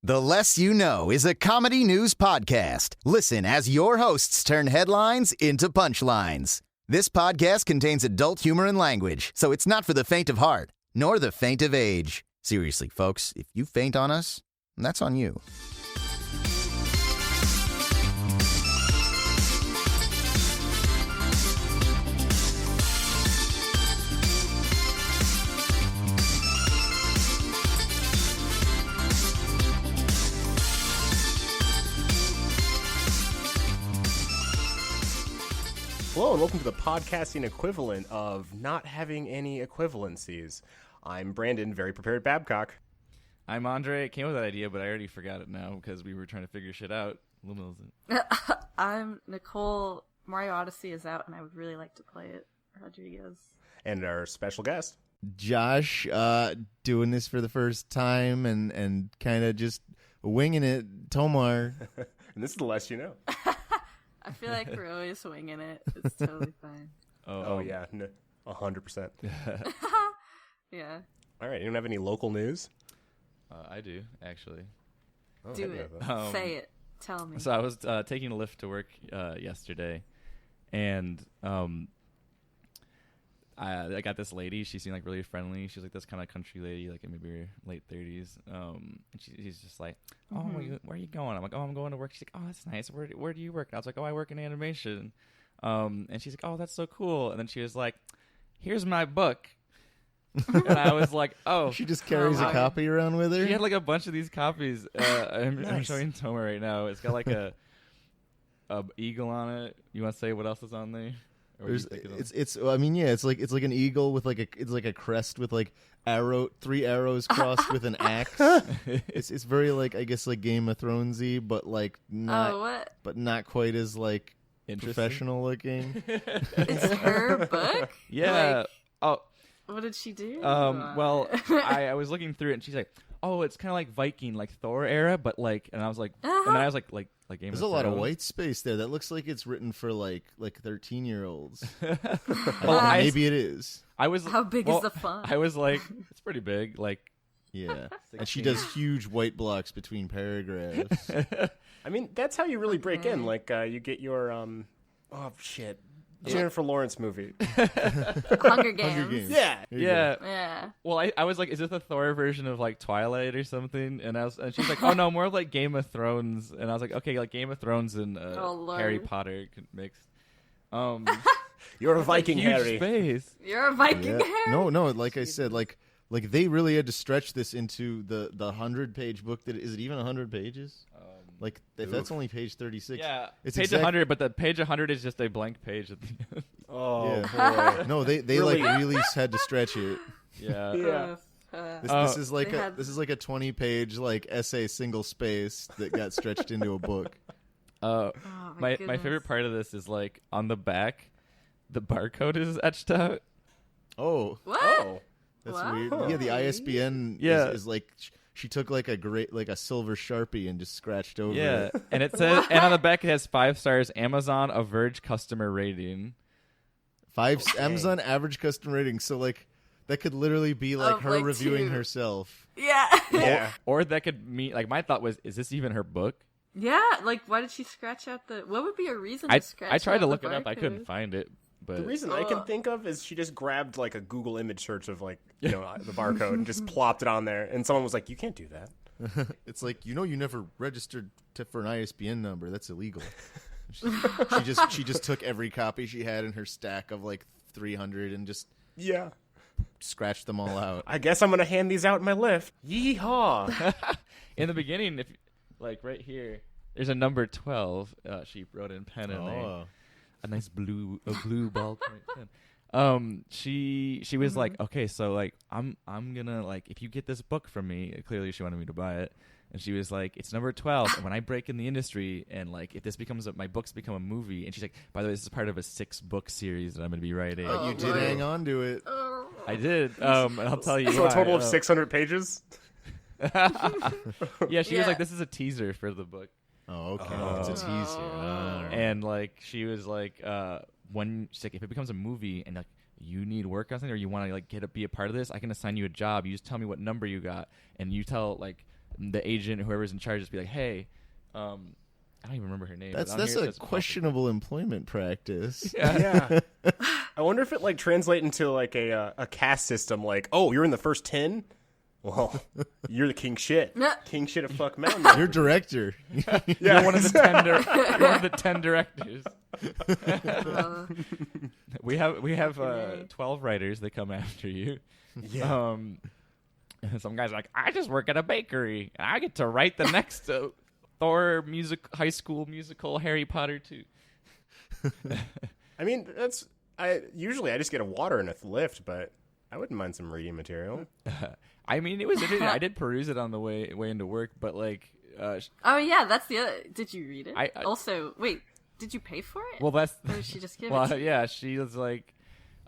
The Less You Know is a comedy news podcast. Listen as your hosts turn headlines into punchlines. This podcast contains adult humor and language, so it's not for the faint of heart, nor the faint of age. Seriously, folks, if you faint on us, that's on you. Hello and welcome to the podcasting equivalent of not having any equivalencies. I'm Brandon, very prepared Babcock. I'm André. Came up with that idea, but I already forgot it now because we were trying to figure shit out. I'm Nicole. Mario Odyssey is out, and I would really like to play it. Rodriguez. And our special guest, Josh, doing this for the first time and kind of just winging it. Tomar. and this is the Less You Know. I feel like we're always winging it. It's totally fine. Oh yeah, 100%. Yeah. All right, you don't have any local news? I do, actually. Oh, Do it. Say it. Tell me. So I was taking a lift to work yesterday, and I got this lady. She seemed like really friendly. She's like this kind of country lady, like maybe her late 30s. And she's just like, "Oh, where are you going?" I'm like, "Oh, I'm going to work." She's like, "Oh, that's nice. Where do you work?" And I was like, "Oh, I work in animation." And she's like, "Oh, that's so cool." And then she was like, "Here's my book." And I was like, "Oh." She just carries a copy around with her? She had like a bunch of these copies. I'm showing Tomar right now. It's got like a eagle on it. You want to say what else is on there? It's like an eagle with like a crest with like three arrows crossed with an axe. It's very like, I guess, like Game of Thronesy, but like not quite as like professional looking. It's her book? Yeah. What did she do? Well, I was looking through it, and she's like, "Oh, it's kind of like Viking, like Thor era, but like," and I was like, and then I was like Game of Thrones. There's a lot of white space there. That looks like it's written for like 13-year-olds. Maybe it is. How big is the font? I was like, it's pretty big. Like, yeah. And she does huge white blocks between paragraphs. I mean, that's how you really break in. Like, you get your Jennifer Lawrence movie. Hunger Games. Yeah. Well, I was like, is this the Thor version of like Twilight or something? And she's like, oh no, more like Game of Thrones. And I was like, okay, like Game of Thrones and Harry Potter mixed. You're a Viking, huge Harry. Space. You're a Viking, Harry. No. Like I said, like they really had to stretch this into the 100-page book. Is it even 100 pages? Like, if that's only page 36. Yeah, it's page 100, but the page 100 is just a blank page at the end. Oh, boy. No, they really? Like really had to stretch it. Yeah. This is like a 20-page like essay single space that got stretched into a book. My favorite part of this is like on the back, the barcode is etched out. Oh. What? Oh. That's weird. Yeah, the ISBN is like... She took like a silver Sharpie and just scratched over it. And it says, and on the back it has 5 stars, Amazon, a Verge customer rating. Amazon average customer rating. So like that could literally be like her reviewing herself. Yeah. Or that could mean, like, my thought was, is this even her book? Yeah. Like, why did she scratch out what would be a reason to scratch out I tried to look the it up. I barcode? couldn't find it. But the reason I can think of is she just grabbed like a Google image search of like, the barcode and just plopped it on there. And someone was like, you can't do that. It's like, you never registered for an ISBN number. That's illegal. she just took every copy she had in her stack of like 300 and just scratched them all out. I guess I'm going to hand these out in my lift. Yeehaw. In the beginning, if like right here, there's a number 12. She wrote in pen in there. A nice blue ballpoint pen. She was like, okay, so like I'm gonna like, if you get this book from me, clearly she wanted me to buy it, and she was like, it's number 12, and when I break in the industry and like if this becomes my books become a movie, and she's like, by the way, this is part of a 6-book series that I'm gonna be writing. You did hang on to it. I did. And I'll tell you. So a total of 600 pages. Yeah, she was like, this is a teaser for the book. Oh, okay. It's a teaser. And like she was like, when she's like, if it becomes a movie and like you need work on something or you want to like be a part of this, I can assign you a job. You just tell me what number you got, and you tell like the agent, whoever's in charge, just be like, hey, I don't even remember her name. That's here it a says questionable employment practice. Yeah. I wonder if it like translate into like a caste system. Like, oh, you're in the first 10. Well, you're the king shit. King shit of fuck mountain. You're director. You're one of the 10 you're one of the 10 directors. We have 12 writers that come after you. Yeah. Some guy's like, I just work at a bakery and I get to write the next Thor high school musical Harry Potter 2. I mean, I just get a water and a lift, but I wouldn't mind some reading material. I mean, it was interesting. I did peruse it on the way into work, but like, oh yeah, that's the other. Did you read it? I also, wait, did you pay for it? well, that's or did she just give it? well, To you? yeah. She was like,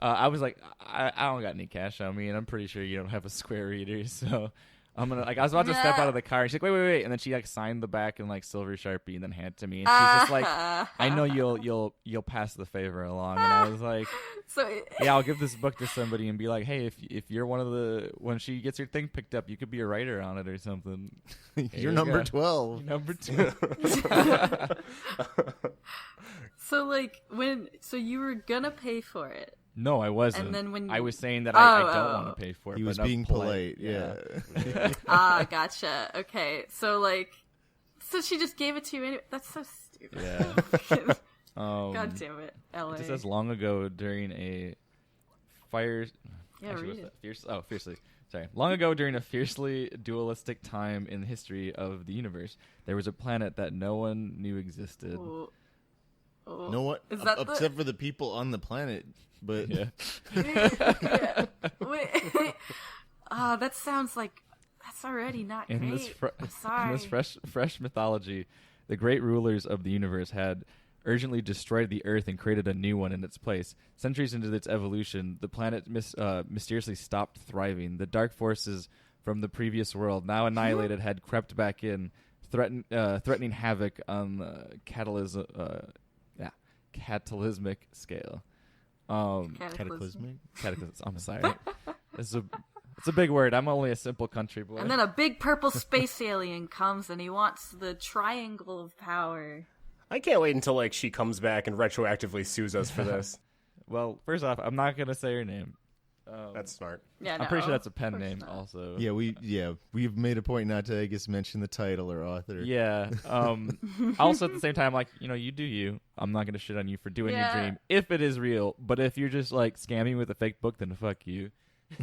I was like, I don't got any cash on me, and I'm pretty sure you don't have a Square reader, so I'm gonna I was about to step out of the car, and she's like, wait, and then she like signed the back in like silver Sharpie and then handed it to me, and she's just like, I know you'll pass the favor along, and I was like, yeah, I'll give this book to somebody and be like, hey, if you're one of the when she gets your thing picked up, you could be a writer on it or something. You're number 12. You're number 2. So like so you were gonna pay for it. No, I wasn't. And then when I you- was saying that I don't want to pay for it. He but was I'm being polite. Yeah. Gotcha. Okay, so she just gave it to you anyway. That's so stupid. Yeah. God damn it, LA. It says long ago during a fire. Yeah, Actually, read what's it. that? Fiercely. Sorry. Long ago, during a fiercely dualistic time in the history of the universe, there was a planet that no one knew existed. Oh. No one, Is that except for the people on the planet. But Yeah. Yeah. Wait. That sounds like that's already not In great. this, I'm sorry. in this fresh mythology, the great rulers of the universe had urgently destroyed the Earth and created a new one in its place. Centuries into its evolution, the planet mysteriously stopped thriving. The dark forces from the previous world, now annihilated, had crept back in, threatening havoc on the catalysmic scale. cataclysmic. I'm sorry. It's a big word. I'm only a simple country boy. And then a big purple space alien comes and he wants the triangle of power. I can't wait until like she comes back and retroactively sues us for this. Well, first off, I'm not gonna say her name. That's smart. Yeah, I'm pretty sure that's a of pen course name not. also. Yeah, we've made a point not to, I guess, mention the title or author. Yeah. Also, at the same time, like, you do you. I'm not gonna shit on you for doing your Yeah. dream if it is real. But if you're just like scamming with a fake book, then fuck you.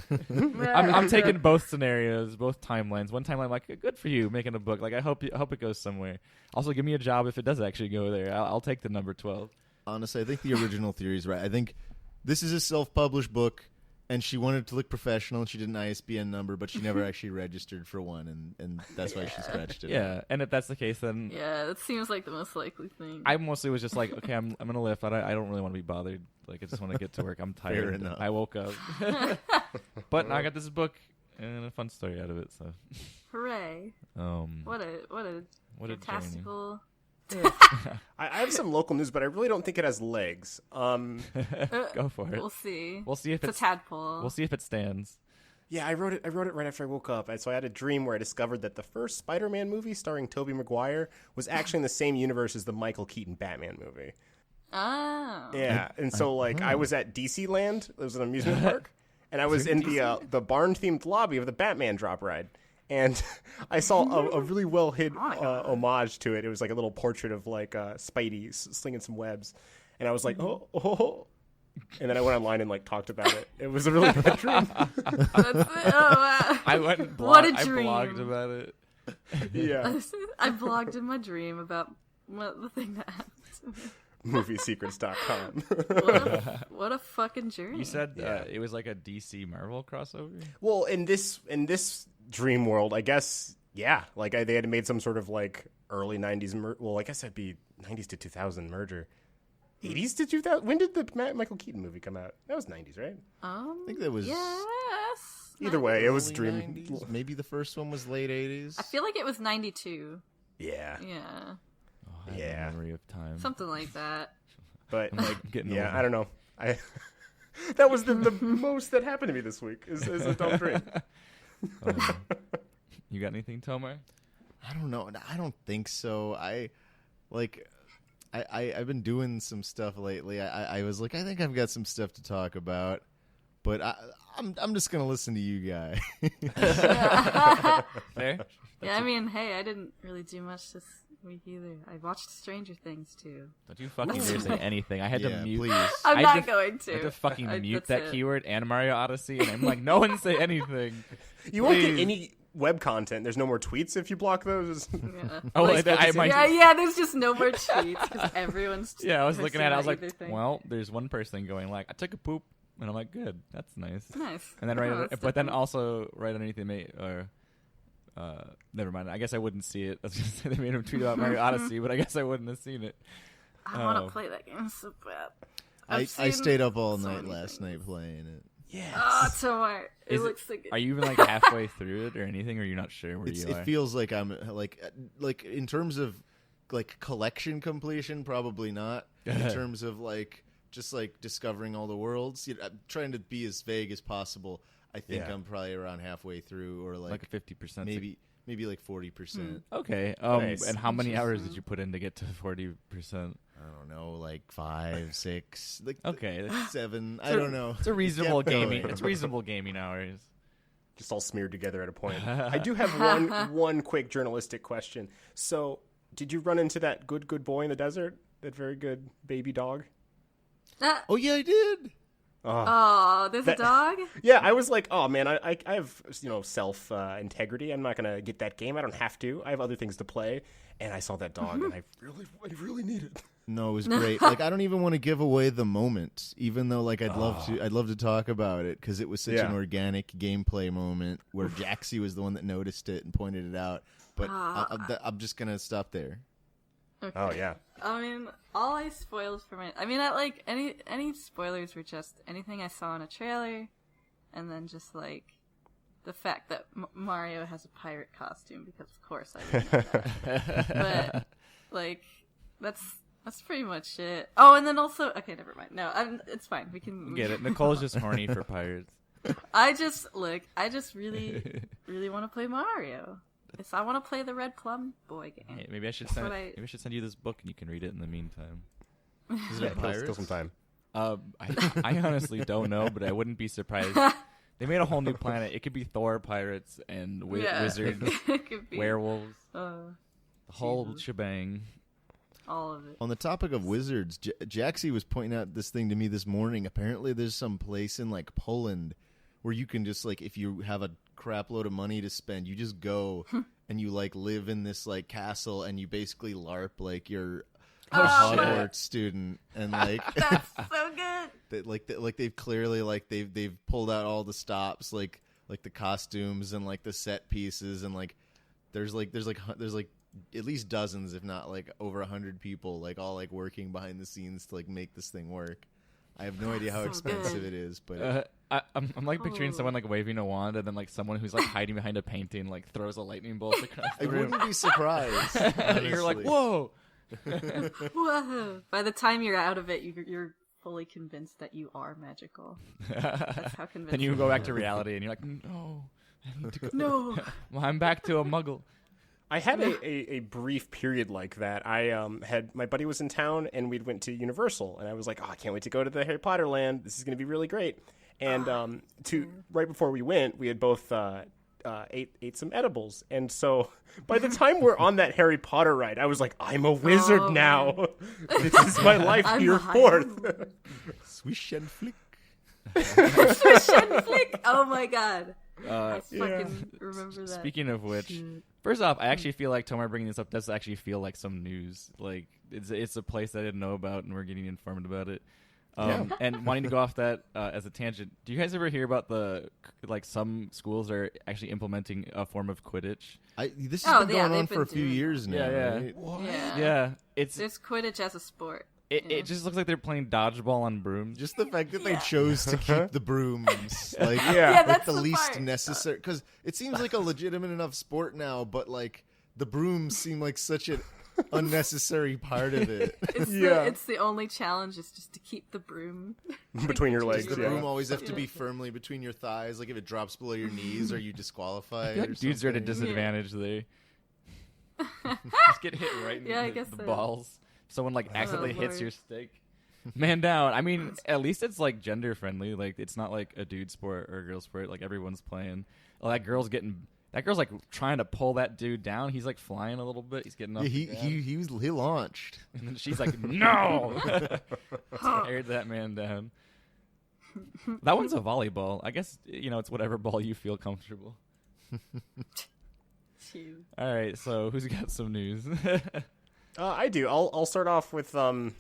I'm taking both scenarios, both timelines. One timeline, like, good for you making a book. Like, I hope it goes somewhere. Also, give me a job if it does actually go there. I'll take the number 12. Honestly, I think the original theory is right. I think this is a self-published book, and she wanted to look professional, and she did an ISBN number, but she never actually registered for one, and that's why she scratched it. Yeah, and if that's the case, then Yeah, that seems like the most likely thing. I mostly was just like, okay, I'm gonna lift. I don't really want to be bothered. Like, I just want to get to work. I'm tired. Fair enough. I woke up, but now I got this book and a fun story out of it. So, Hooray! What a what a journey. fantastical. I have some local news, but I really don't think it has legs. Go for it. We'll see. We'll see if It's a tadpole. We'll see if it stands. Yeah, I wrote it right after I woke up. So I had a dream where I discovered that the first Spider-Man movie starring Tobey Maguire was actually in the same universe as the Michael Keaton Batman movie. Oh. Yeah, and so like I was at DC Land. It was an amusement park, and I was in the barn-themed lobby of the Batman drop ride. And I saw a really well hid homage to it. It was like a little portrait of like Spidey slinging some webs, and I was like, oh. And then I went online and like talked about it. It was a really bad dream. That's it. Oh, wow. I went and What a I dream. blogged about it. Yeah, I blogged in my dream about the thing that happened to me. Moviesecrets.com. What a fucking journey. You said Yeah. it was like a DC Marvel crossover. Well, in this dream world, I guess, yeah, like they had made some sort of like early 90s well, I guess that'd be 90s to 2000 merger. 80s to 2000. When did the Michael Keaton movie come out? That was 90s, right? I think that was Yes. Either way, it was early dream. 90s. Maybe the first one was late 80s. I feel like it was 92. Yeah, Yeah. Oh, I have Yeah. a memory of time. Something like that. but like, Getting yeah, older. I don't know. That was the most that happened to me this week. Is a dumb dream. You got anything, Tomar? I don't know. I don't think so. I've been doing some stuff lately. I was like, I think I've got some stuff to talk about, but I'm just gonna listen to you guys. Fair. Yeah, I mean, hey, I didn't really do much this week either. I watched Stranger Things too. Don't you fucking dare say anything. I had to mute. Please. I'm I not just- going to. I had to fucking mute that that's it. keyword and Mario Odyssey, and I'm like, no one say anything. You won't get any web content. There's no more tweets if you block those. Yeah. Oh, Like, I might. yeah, there's just no more tweets because everyone's. Yeah, I was looking at it. I was like, posting either thing. well, there's one person going like, I took a poop, and I'm like, good, that's nice. Nice. And then Oh, that's but then different. also right underneath they made, or never mind. I guess I wouldn't see it. I was gonna say they made him tweet about Mario Odyssey, but I guess I wouldn't have seen it. I want Oh. to play that game so bad. I I've seen stayed up all so night many last things. night playing it. Yes. Oh, Tomar, it Is looks so good. Are you even like halfway through it or anything, or you're not sure where you are? It feels like I'm like in terms of like collection completion, probably not. In terms of like just like discovering all the worlds, I'm trying to be as vague as possible. I think Yeah. I'm probably around halfway through, or like 50%. maybe like 40%. Okay. Nice. And how many hours did you put in to get to 40%? I don't know, like 5, 6, like Okay. 7. I don't know. It's a reasonable Kept going. gaming. It's reasonable gaming hours. Just all smeared together at a point. I do have one quick journalistic question. So, did you run into that good boy in the desert? That very good baby dog? Oh yeah, I did. Oh, there's a dog? Yeah, I was like, oh man, I have self integrity. I'm not gonna get that game. I don't have to. I have other things to play. And I saw that dog, and I really need it. No, it was great. Like I don't even want to give away the moment, even though like I'd love to talk about it because it was such Yeah. an organic gameplay moment where Jaxie was the one that noticed it and pointed it out. But I'm just gonna stop there. Okay. Oh yeah. I mean, all I spoiled for my. I mean, like any spoilers were just anything I saw in a trailer, and then just like the fact that Mario has a pirate costume because of course I didn't know that. But like that's pretty much it. Oh, and then also okay, never mind. No, it's fine. We can Get it? Nicole's just horny for pirates. I just really want to play Mario. Yes, I want to play the Red Plum Boy game. Hey, maybe I should That's send. what Maybe I should send you this book and you can read it in the meantime. Is Yeah, it kill pirates? some time. I honestly don't know, but I wouldn't be surprised. They made a whole new planet. It could be Thor, pirates, and Yeah. wizards, It could be werewolves, the the whole shebang. all of it. On the topic of wizards, Jaxie was pointing out this thing to me this morning. Apparently, there's some place in like Poland where you can just like if you have a crap load of money to spend, you just go and you like live in this like castle and you basically LARP like you're a Hogwarts student and like That's so good. like they've clearly like they've pulled out all the stops like the costumes and like the set pieces and like there's like at least dozens if not like over 100 people like all like working behind the scenes to like make this thing work. I have no idea how so expensive good. it is, but I'm like picturing someone like waving a wand and then like someone who's like hiding behind a painting like throws a lightning bolt across I the room. wouldn't be surprised. And you're like, honestly. whoa. Whoa. By the time you're out of it, you're fully convinced that you are magical. That's how convinced. Then you go back to reality and you're like, no, I need to go. No. Well, I'm back to a muggle. I had a brief period like that. I had my buddy was in town and we went to Universal and I was like, oh, I can't wait to go to the Harry Potter land. This is going to be really great. And right before we went, we had both ate some edibles. And so by the time we're on that Harry Potter ride, I was like, I'm a wizard now. This is my life I'm hereforth. Swish and flick. Flick. Oh my god. I fucking remember that. Speaking of which, Shit. first off, I actually feel like Tomar bringing this up does actually feel like some news. Like it's a place I didn't know about, and we're getting informed about it. And wanting to go off that as a tangent, do you guys ever hear about some schools are actually implementing a form of Quidditch? This has been going on they've for a been few doing years now. Yeah. Right? Yeah. It's There's Quidditch as a sport. it just looks like they're playing dodgeball on brooms. Just the fact that they chose to keep the brooms, like, Yeah, like that's the the least part. necessary, because it seems like a legitimate enough sport now, but like the brooms seem like such unnecessary part of it. It's the only challenge is just to keep the broom between your legs. Does the broom always have to be firmly between your thighs? Like if it drops below your knees, are you disqualified? Like dudes are at a disadvantage there. Just get hit right in the balls. Someone like accidentally hits your stick. Man down. I mean, at least it's like gender friendly. Like it's not like a dude sport or a girl sport. Like everyone's playing. Oh, that girl's like trying to pull that dude down. He's like flying a little bit. He's getting up. He launched. And then she's like, no. Teared that man down. That one's a volleyball. I guess it's whatever ball you feel comfortable. All right, so who's got some news? I do. I'll start off with sorry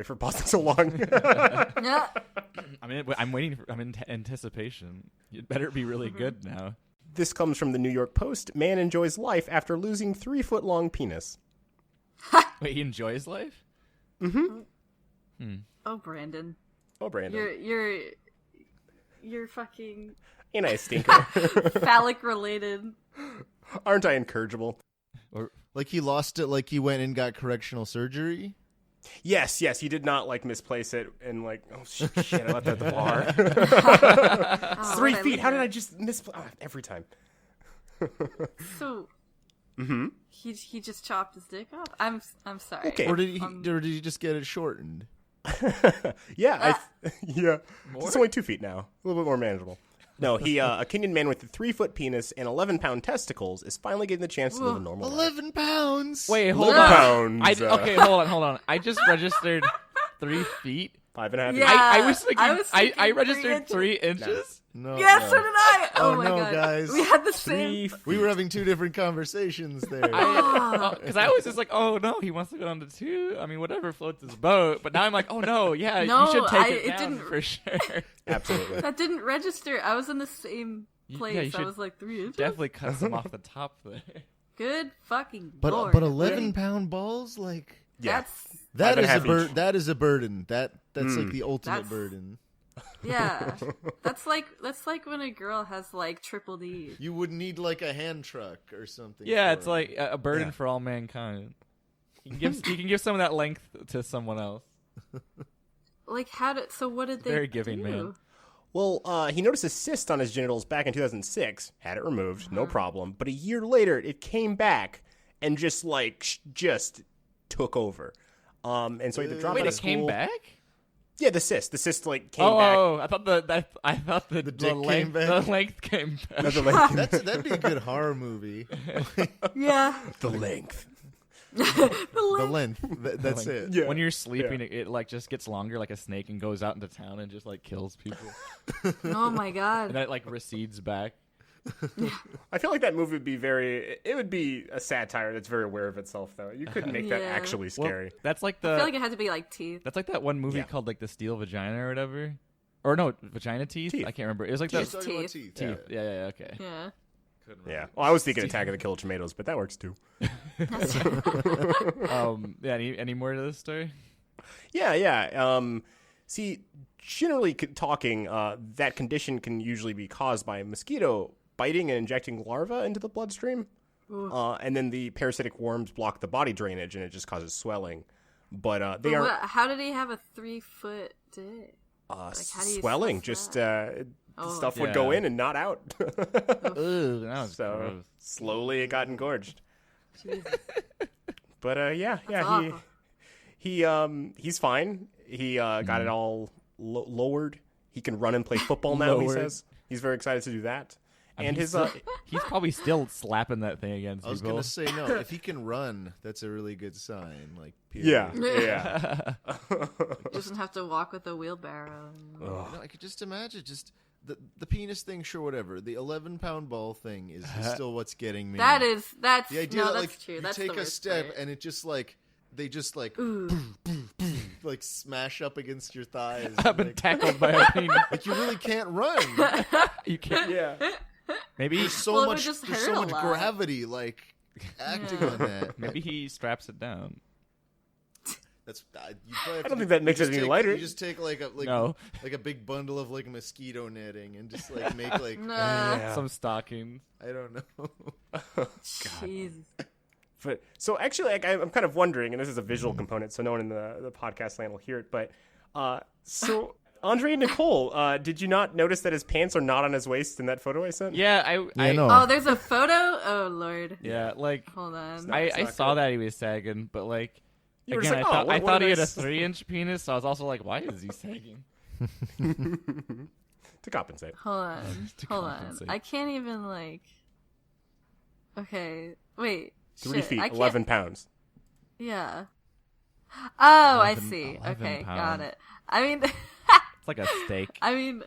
for pausing so long. I'm waiting I'm in anticipation. It better be really good now. This comes from the New York Post. Man enjoys life after losing 3-foot-long penis. Wait, he enjoys life? Oh, Brandon. You're fucking Ain't I a stinker? phallic related. Aren't I incorrigible? Or like he lost it, like he went and got correctional surgery. Yes, he did not like misplace it and like, oh shit, I left it at the bar. 3 feet. How did I just misplace every time? So, he just chopped his dick off. I'm sorry. Okay. Or did he just get it shortened? Yeah, it's only 2 feet now, a little bit more manageable. No, a Kenyan man with a 3-foot penis and 11-pound testicles is finally getting the chance to live a normal life. 11 pounds. wait, hold 11 on. pounds. Okay, hold on. I just registered 3 feet. 5.5 Yeah. I was thinking. I 3 registered 3 inches. No. Yeah, so did I. Oh my no, god, guys. we had the same. We were having 2 different conversations there. Because I was just like, oh no, he wants to go down to 2. I mean, whatever floats his boat. But now I'm like, oh no, yeah, No, you should take it down didn't- for sure. Absolutely. That didn't register. I was in the same place. Yeah, you I should was like 3 inches. Definitely cut some off the top there. Good fucking but lord. 11-pound balls, like Yeah. That's that is a burden. That's like the ultimate That's- burden. yeah. That's like when a girl has like triple D. You would need like a hand truck or something. Yeah, for it's it. like a burden for all mankind. You can give some of that length to someone else. Like so what did they Very giving, do? man. Well, he noticed a cyst on his genitals back in 2006, had it removed, no problem. But a year later, it came back and just took over. And so he had to drop out Wait, of it came school. back? Yeah, the cyst like came back. Oh, I thought the dick came length, back? the length came back. That'd be a good horror movie. Yeah. The length. The length. That's it. Yeah. When you're sleeping, it like just gets longer like a snake and goes out into town and just like kills people. Oh my And god. then it like recedes back. I feel like that movie would be a satire that's very aware of itself, though. You couldn't make that Yeah. actually scary. Well, that's like I feel like it had to be like teeth. that's like that one movie Yeah. called like The Steel Vagina or whatever. Or no, Vagina Teeth? Teeth. I can't remember. It was like Teeth. that. Talking about Teeth. teeth. Yeah, okay. Yeah. Yeah. Well, I was thinking Attack of the Killer Tomatoes, but that works too. Any more to this story? Yeah. See, generally talking, that condition can usually be caused by a mosquito biting and injecting larvae into the bloodstream. And then the parasitic worms block the body drainage, and it just causes swelling. But they are How did he have a 3-foot dick? How do you swelling. assess Just stuff would Yeah. go in and not out. Ugh, that was So gross. slowly it got engorged. But awful. he's fine. He got it all lowered. He can run and play football now. He Lowered. says he's very excited to do that. And he's his he's probably still slapping that thing against I was people. gonna say no. If he can run, that's a really good sign. Like, period. yeah. He doesn't have to walk with a wheelbarrow. No, I could just imagine the penis thing. Sure, whatever. The 11-pound ball thing is still what's getting me. That's the idea no, that that's like true. you That's take the a worst step part. and it just like they just like like smash up against your thighs. I've been tackled by a penis. Like you really can't run. You can't. Yeah. Maybe There's so Well, it would much. just There's hurt so a much lot. gravity like acting on that. maybe he straps it down. That's you probably have I don't to think that makes it any lighter. You just take like a No. like a big bundle of like mosquito netting and just like make like Nah. Yeah. Some stockings. I don't know. Jesus. But so actually, like, I'm kind of wondering, and this is a visual component, so no one in the podcast land will hear it. But so André and Nicole, did you not notice that his pants are not on his waist in that photo I sent? Yeah, I no. Oh, there's a photo? Oh, Lord. Yeah, like Hold on. I saw that he was sagging, but like You were again, just like, I thought he had a nice- 3-inch penis, so I was also like, why is he sagging? To compensate. Hold on. To Hold on. compensate. I can't even, like... Okay. Wait. 3 Shit, feet, I can't... 11 pounds. Yeah. Oh, I 11 see. 11 Okay, got pounds. it. I mean... It's like a steak. I mean,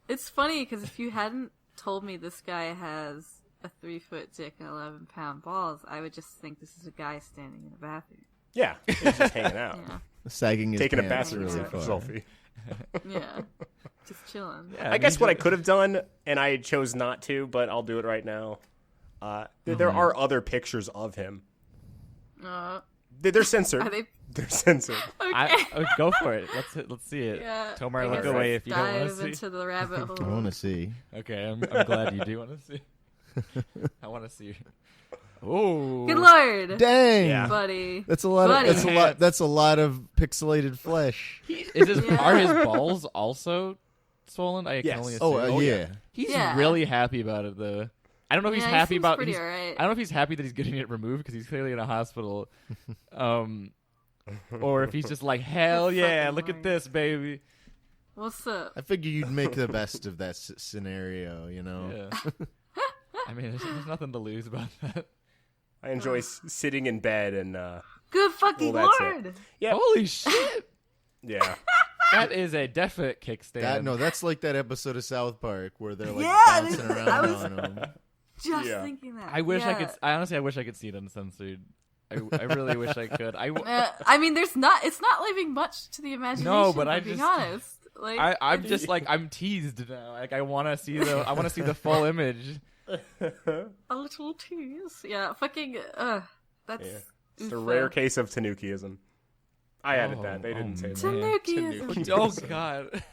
it's funny because if you hadn't told me this guy has a 3-foot dick and 11-pound balls, I would just think this is a guy standing in a bathroom. Yeah, he's just hanging out. Yeah. Sagging his Taking a pants bathroom really far. selfie. Yeah. Just chilling. Yeah, I guess what I could have done, and I chose not to, but I'll do it right now. There are other pictures of him. They're censored. Are they... They're censored. Go for it. Let's see it. Yeah. Tomar, I look guess away let's if you don't want dive to see. into the rabbit hole. I want to see. Okay, I'm glad you do want to see. I want to see. Oh, Good lord, Dang. Yeah. buddy. That's a lot. Buddy. That's a lot of pixelated flesh. Are his balls also swollen? I Yes. can only assume. Oh, yeah. He's Yeah. really happy about it though. I don't know if he's Yeah, he happy seems about. pretty he's- alright. I don't know if he's happy that he's getting it removed because he's clearly in a hospital, or if he's just like, hell Good yeah, fucking look at lord. this, baby. What's up? I figure you'd make the best of that scenario, you know. Yeah. I mean, there's nothing to lose about that. I enjoy sitting in bed and Good fucking Well, that's lord. yeah, Holy shit! yeah. That is a definite kickstand. That's like that episode of South Park where they're like Yeah, bouncing I around was- on them. Just Yeah. thinking that. I wish I Yeah. could. I honestly wish I could see it uncensored. I really wish I could. I mean, it's not leaving much to the imagination. No, but if I I'm being just- honest. Like, I'm just like I'm teased now. Like I want to see the full image. a little tease. Yeah, fucking. That's. Yeah. It's a oof. rare case of Tanukism. I added that. They didn't say that. Tanuki. Oh god.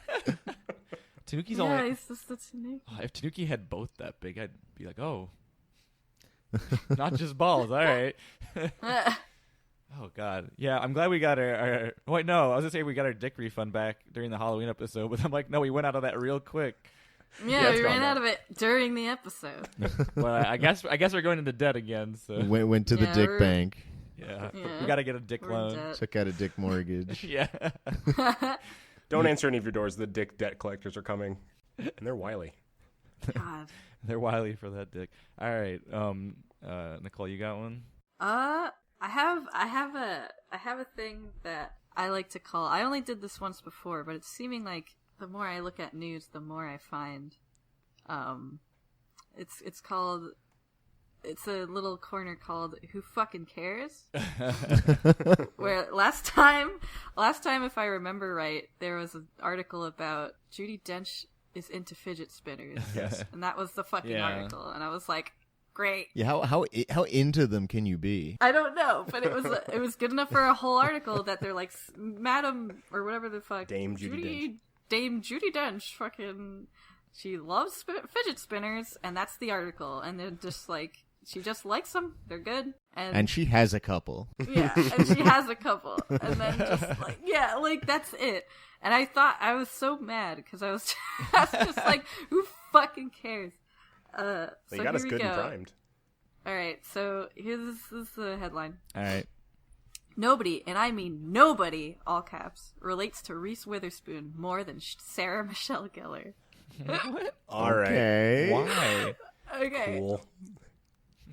Tanuki's Yeah, only. he's just a tanuki. Oh, if Tanuki had both that big, I'd be like, oh, not just balls. All right. Oh god. Yeah, I'm glad we got our. Wait, no, I was gonna say we got our dick refund back during the Halloween episode, but I'm like, no, we went out of that real quick. Yeah, it's we gone ran now. out of it during the episode. Well, I guess we're going into debt again. So Went to the Yeah, dick we're- bank, yeah, Yeah. we got to get a dick We're in loan. debt. took out a dick mortgage. Yeah. Don't answer any of your doors. The dick debt collectors are coming, and they're wily. God. They're wily for that dick. All right, Nicole, you got one? I have a thing that I like to call. I only did this once before, but it's seeming like the more I look at news, the more I find. It's called. It's a little corner called "Who Fucking Cares?" Where last time, if I remember right, there was an article about Judi Dench is into fidget spinners. Yes. And that was the fucking Yeah. article, and I was like, great. Yeah, how into them can you be? I don't know, but it was good enough for a whole article that they're like, Madam or whatever the fuck, Dame Judi Dame Judi Dench, fucking, she loves fidget spinners, and that's the article, and they're just like, she just likes them, they're good, And she has a couple. yeah, and she has a couple, and then just like, yeah, like that's it. And I thought I was so mad because I was just like, who fucking cares? So You got us here we good and go. primed. All right, so this is the headline. All right. Nobody, and I mean nobody, all caps, relates to Reese Witherspoon more than Sarah Michelle Gellar. All right. Okay. Why? Okay. Cool.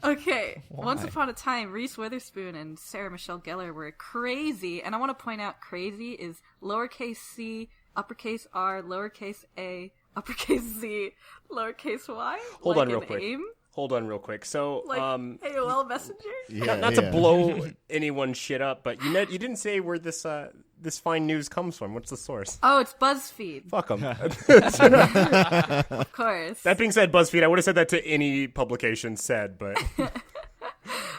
Okay. Once Why? upon a time, Reese Witherspoon and Sarah Michelle Gellar were crazy, and I want to point out crazy is lowercase c, uppercase r, lowercase a, uppercase z, lowercase y. Hold like on real an quick. AIM, Hold on real quick. So, like AOL Messenger. Yeah, not to blow anyone's shit up, but you didn't say where this fine news comes from. What's the source? Oh, it's BuzzFeed, Fuck them. of course. That being said, BuzzFeed, I would have said that to any publication said, but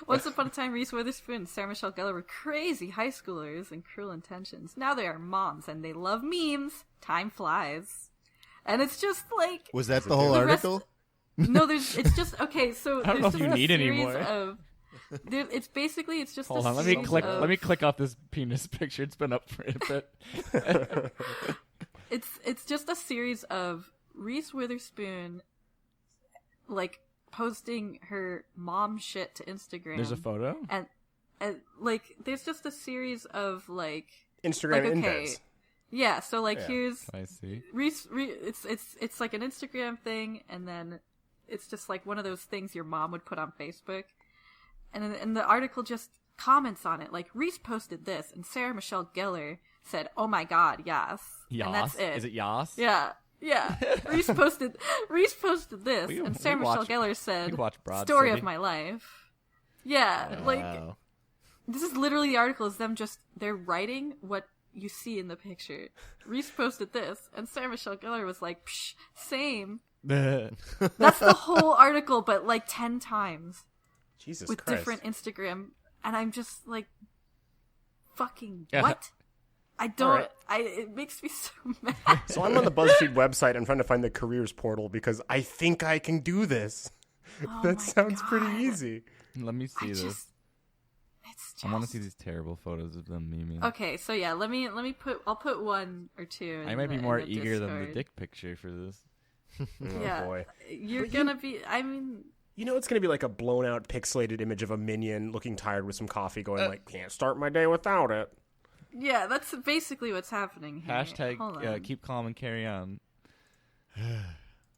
Once upon a time, Reese Witherspoon and Sarah Michelle Gellar were crazy high schoolers and cruel intentions. Now they are moms, and they love memes. Time flies. And it's just like... Was that the whole The rest- article? No, it's just okay. So I don't know if there's you just need a any series more. of. It's basically just. Hold a on, let me series click. of- Let me click off this penis picture. It's been up for a bit. It's just a series of Reese Witherspoon, like posting her mom shit to Instagram. There's a photo. and like there's just a series of like Instagram okay, indents. yeah. So like Yeah. here's I see. it's like an Instagram thing, and then it's just like one of those things your mom would put on Facebook, and the article just comments on it. Like Reese posted this, and Sarah Michelle Gellar said, "Oh my God, yes," and that's Yas? it. Is it Yas? Yeah. Yeah, Reese posted this, We- and we Sarah Michelle watch- Gellar we said, watch Broad "Story City." of my life." Yeah, like Wow. this is literally the article. Is them just they're writing what you see in the picture. Reese posted this, and Sarah Michelle Gellar was like, Psh, "Same." That's the whole article, but like 10 times Jesus with Christ. different Instagram, and I'm just like, "Fucking Yeah. what?" I don't. Alright. It makes me so mad. So I'm on the BuzzFeed website. I'm trying to find the careers portal because I think I can do this. Oh That my sounds pretty God. easy. Let me see this. It's just. I want to see these terrible photos of them memeing. Okay, so yeah, let me put. I'll put one or two. I in might be the- more in the eager than the Discord. dick picture for this. Oh Yeah, boy. you're But you- gonna be. I mean, You know it's going to be like a blown out pixelated image of a minion looking tired with some coffee going like, can't start my day without it. yeah, that's basically what's happening here. Hold Hashtag on. keep calm and carry on.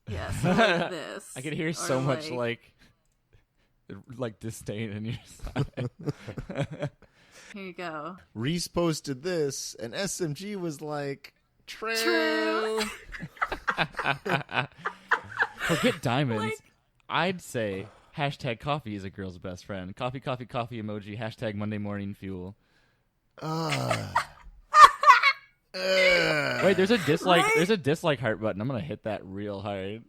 Yeah, so like this. I could hear or so much like disdain in your side. Here you go. Reese posted this, and SMG was like, "True." Forget diamonds. Like- I'd say hashtag coffee is a girl's best friend. Coffee, coffee, coffee emoji. Hashtag Monday morning fuel. Wait, there's a dislike. Right? There's a dislike heart button. I'm gonna hit that real hard.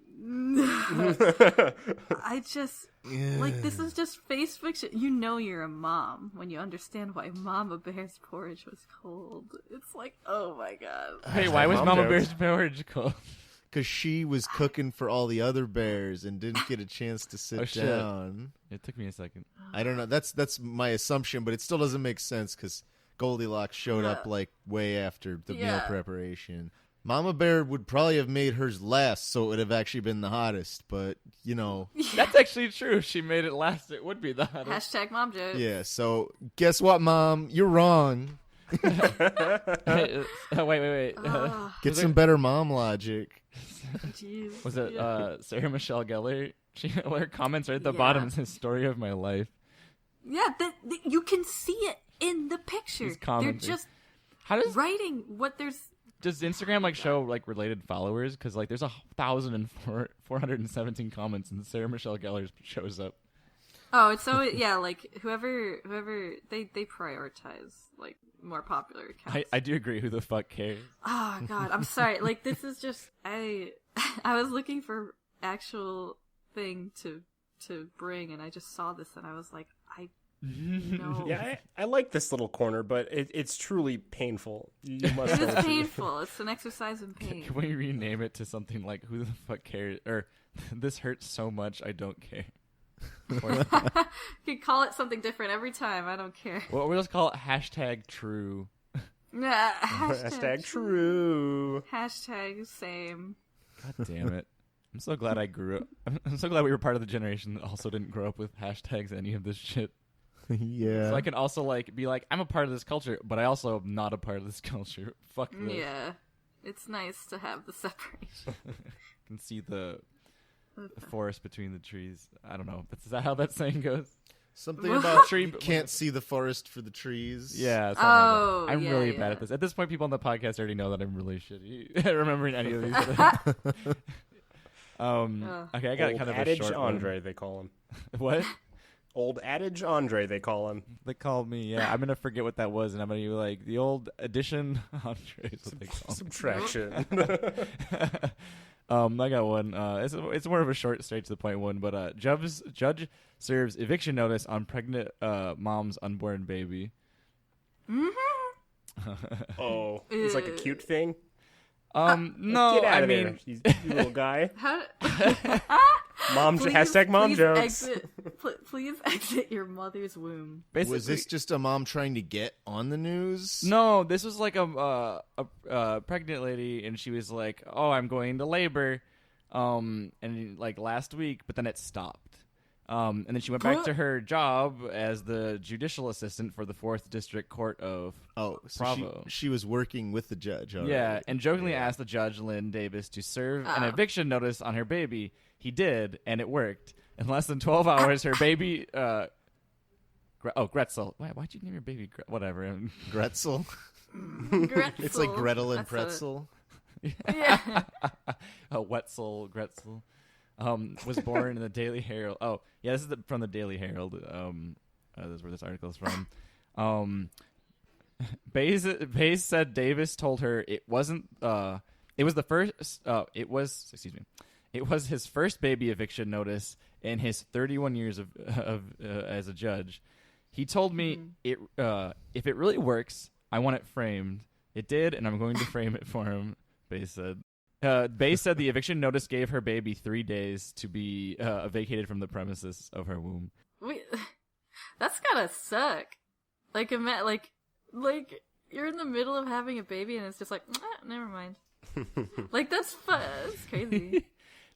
I just like this is just face fiction. You know you're a mom when you understand why Mama Bear's porridge was cold. It's like, oh my God. Hey, why was Mom Mama jokes. Bear's porridge cold? Because she was cooking for all the other bears and didn't get a chance to sit Oh, shit. down. It took me a second. I don't know. That's my assumption, but it still doesn't make sense because Goldilocks showed up like way after the meal Yeah. preparation. Mama Bear would probably have made hers last, so it would have actually been the hottest. But you know, That's actually true. If she made it last, it would be the hottest. Hashtag mom joke. yeah. So guess what, Mom? You're wrong. Hey, wait. Get some better mom logic. Jeez. Was it Yeah. Sarah Michelle Gellar? Her comments are at the Yeah. bottom. It says "Story of my life." Yeah, you can see it in the picture. He's They're commenting. just How does does Instagram like show like related followers? Because like there's 417 comments and Sarah Michelle Gellar shows up. Oh, it's so yeah, like whoever they prioritize like more popular accounts. I do agree. Who the fuck cares? Oh God, I'm sorry. Like this is just I was looking for actual thing to bring, and I just saw this, and I was like, no. Yeah, I like this little corner, but it's truly painful. You must It know is what you do. painful. It's an exercise in pain. Can we rename it to something like "Who the fuck cares?" or "This hurts so much I don't care"? Or, You can call it something different every time. I don't care. well, we'll just call it hashtag true. Nah, Hashtag true. Hashtag same. God damn it. I'm so glad I grew up. I'm so glad we were part of the generation that also didn't grow up with hashtags, any of this shit. Yeah. So I can also like be like, I'm a part of this culture, but I also am not a part of this culture. Fuck this. Yeah. It's nice to have the separation. I can see the forest between the trees. I don't know. Is that how that saying goes? Something about Tree- you can't see the forest for the trees. Yeah. something like Oh, that. I'm yeah, really yeah. bad at this. At this point, people on the podcast already know that I'm really shitty at remembering any of these. Okay, I got Old kind of adage a short Andre, they call him. one. What? Old adage Andre, they call him. They called me. Yeah, I'm gonna forget what that was, and I'm gonna be like the old addition Andre is what they call me. Subtraction. I got one. It's more of a short, straight to the point one. But judge serves eviction notice on pregnant mom's unborn baby. Oh, it's like a cute thing. No, Get out I of mean, there, you little guy. How Hashtag mom please jokes. Please exit your mother's womb. Basically, Was this just a mom trying to get on the news? No, this was like a pregnant lady, and she was like, "Oh, I'm going to labor," and like last week, but then it stopped. And then she went back to her job as the judicial assistant for the 4th District Court of Bravo. She was working with the judge. Yeah, and jokingly asked the judge, Lynn Davis, to serve an eviction notice on her baby. He did, and it worked. In less than 12 hours, her baby... Gretzel. Why'd you name your baby whatever? Gretzel? Gretzel. It's like Gretel and Pretzel. Yeah. Wetzel, Gretzel. Was born in the Daily Herald. Oh, yeah, this is from the Daily Herald. This is where this article is from. Bays said Davis told her it wasn't. It was his first baby eviction notice in his 31 years of as a judge. He told me if it really works, I want it framed. It did, and I'm going to frame it for him. Bays said. Bays said the eviction notice gave her baby 3 days to be vacated from the premises of her womb. Wait, that's gotta suck. Like, you're in the middle of having a baby and it's just like, never mind. Like, that's fun. That's crazy.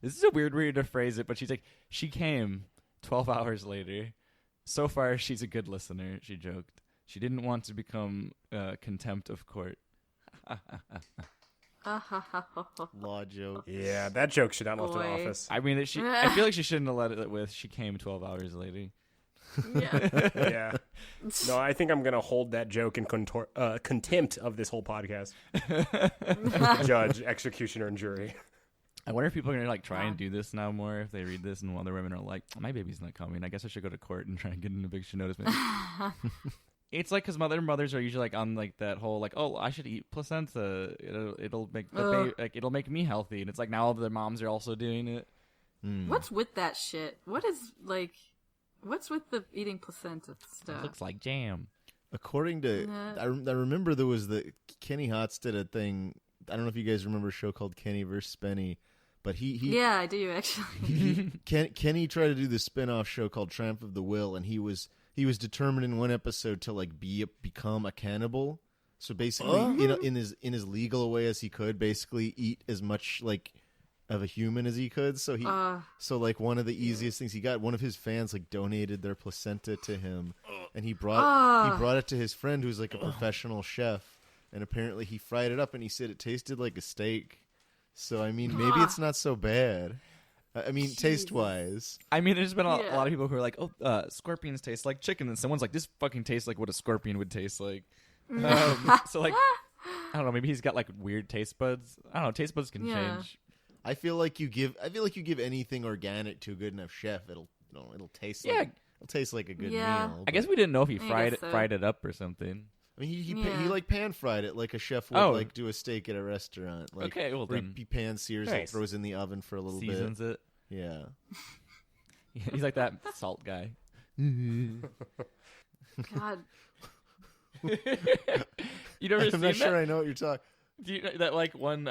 This is a weird way to phrase it, but she's like, she came 12 hours later. So far, she's a good listener, she joked. She didn't want to become contempt of court. Law joke. Yeah, that joke should not left in office. I mean, I feel like she shouldn't have let it with. She came 12 hours later. Yeah. Yeah. No, I think I'm gonna hold that joke in contempt of this whole podcast. Judge, executioner, and jury. I wonder if people are gonna try and do this now more if they read this and other women are like, my baby's not coming. I guess I should go to court and try and get an eviction notice. It's like because mothers are usually on that whole oh, I should eat placenta. It'll make the baby, it'll make me healthy. And it's like now the moms are also doing it. What's with that shit? What's with the eating placenta stuff? It looks like jam. According to, I remember there was Kenny Hotz did a thing. I don't know if you guys remember a show called Kenny vs. Spenny, but he yeah, I do actually. Kenny tried to do this spin-off show called Triumph of the Will, and he was determined in one episode to become a cannibal. So basically, in his legal way as he could, basically eat as much of a human as he could. So one of the easiest things he got, one of his fans donated their placenta to him, and he brought it to his friend who's a professional chef, and apparently he fried it up and he said it tasted like a steak. So I mean, maybe it's not so bad. I mean, taste-wise. I mean, there's been a lot of people who are like, scorpions taste like chicken. And someone's like, this fucking tastes like what a scorpion would taste like. So, I don't know, maybe he's got, weird taste buds. I don't know, taste buds can change. I feel like you give anything organic to a good enough chef, it'll taste like a good meal. I guess we didn't know if he fried it up or something. I mean, he pan fried it like a chef would do a steak at a restaurant. Okay, well then. He pan sears it, throws in the oven for a little bit. Seasons it. Yeah. He's like that salt guy. God. You never I'm not sure I know what you're talking. Do you that one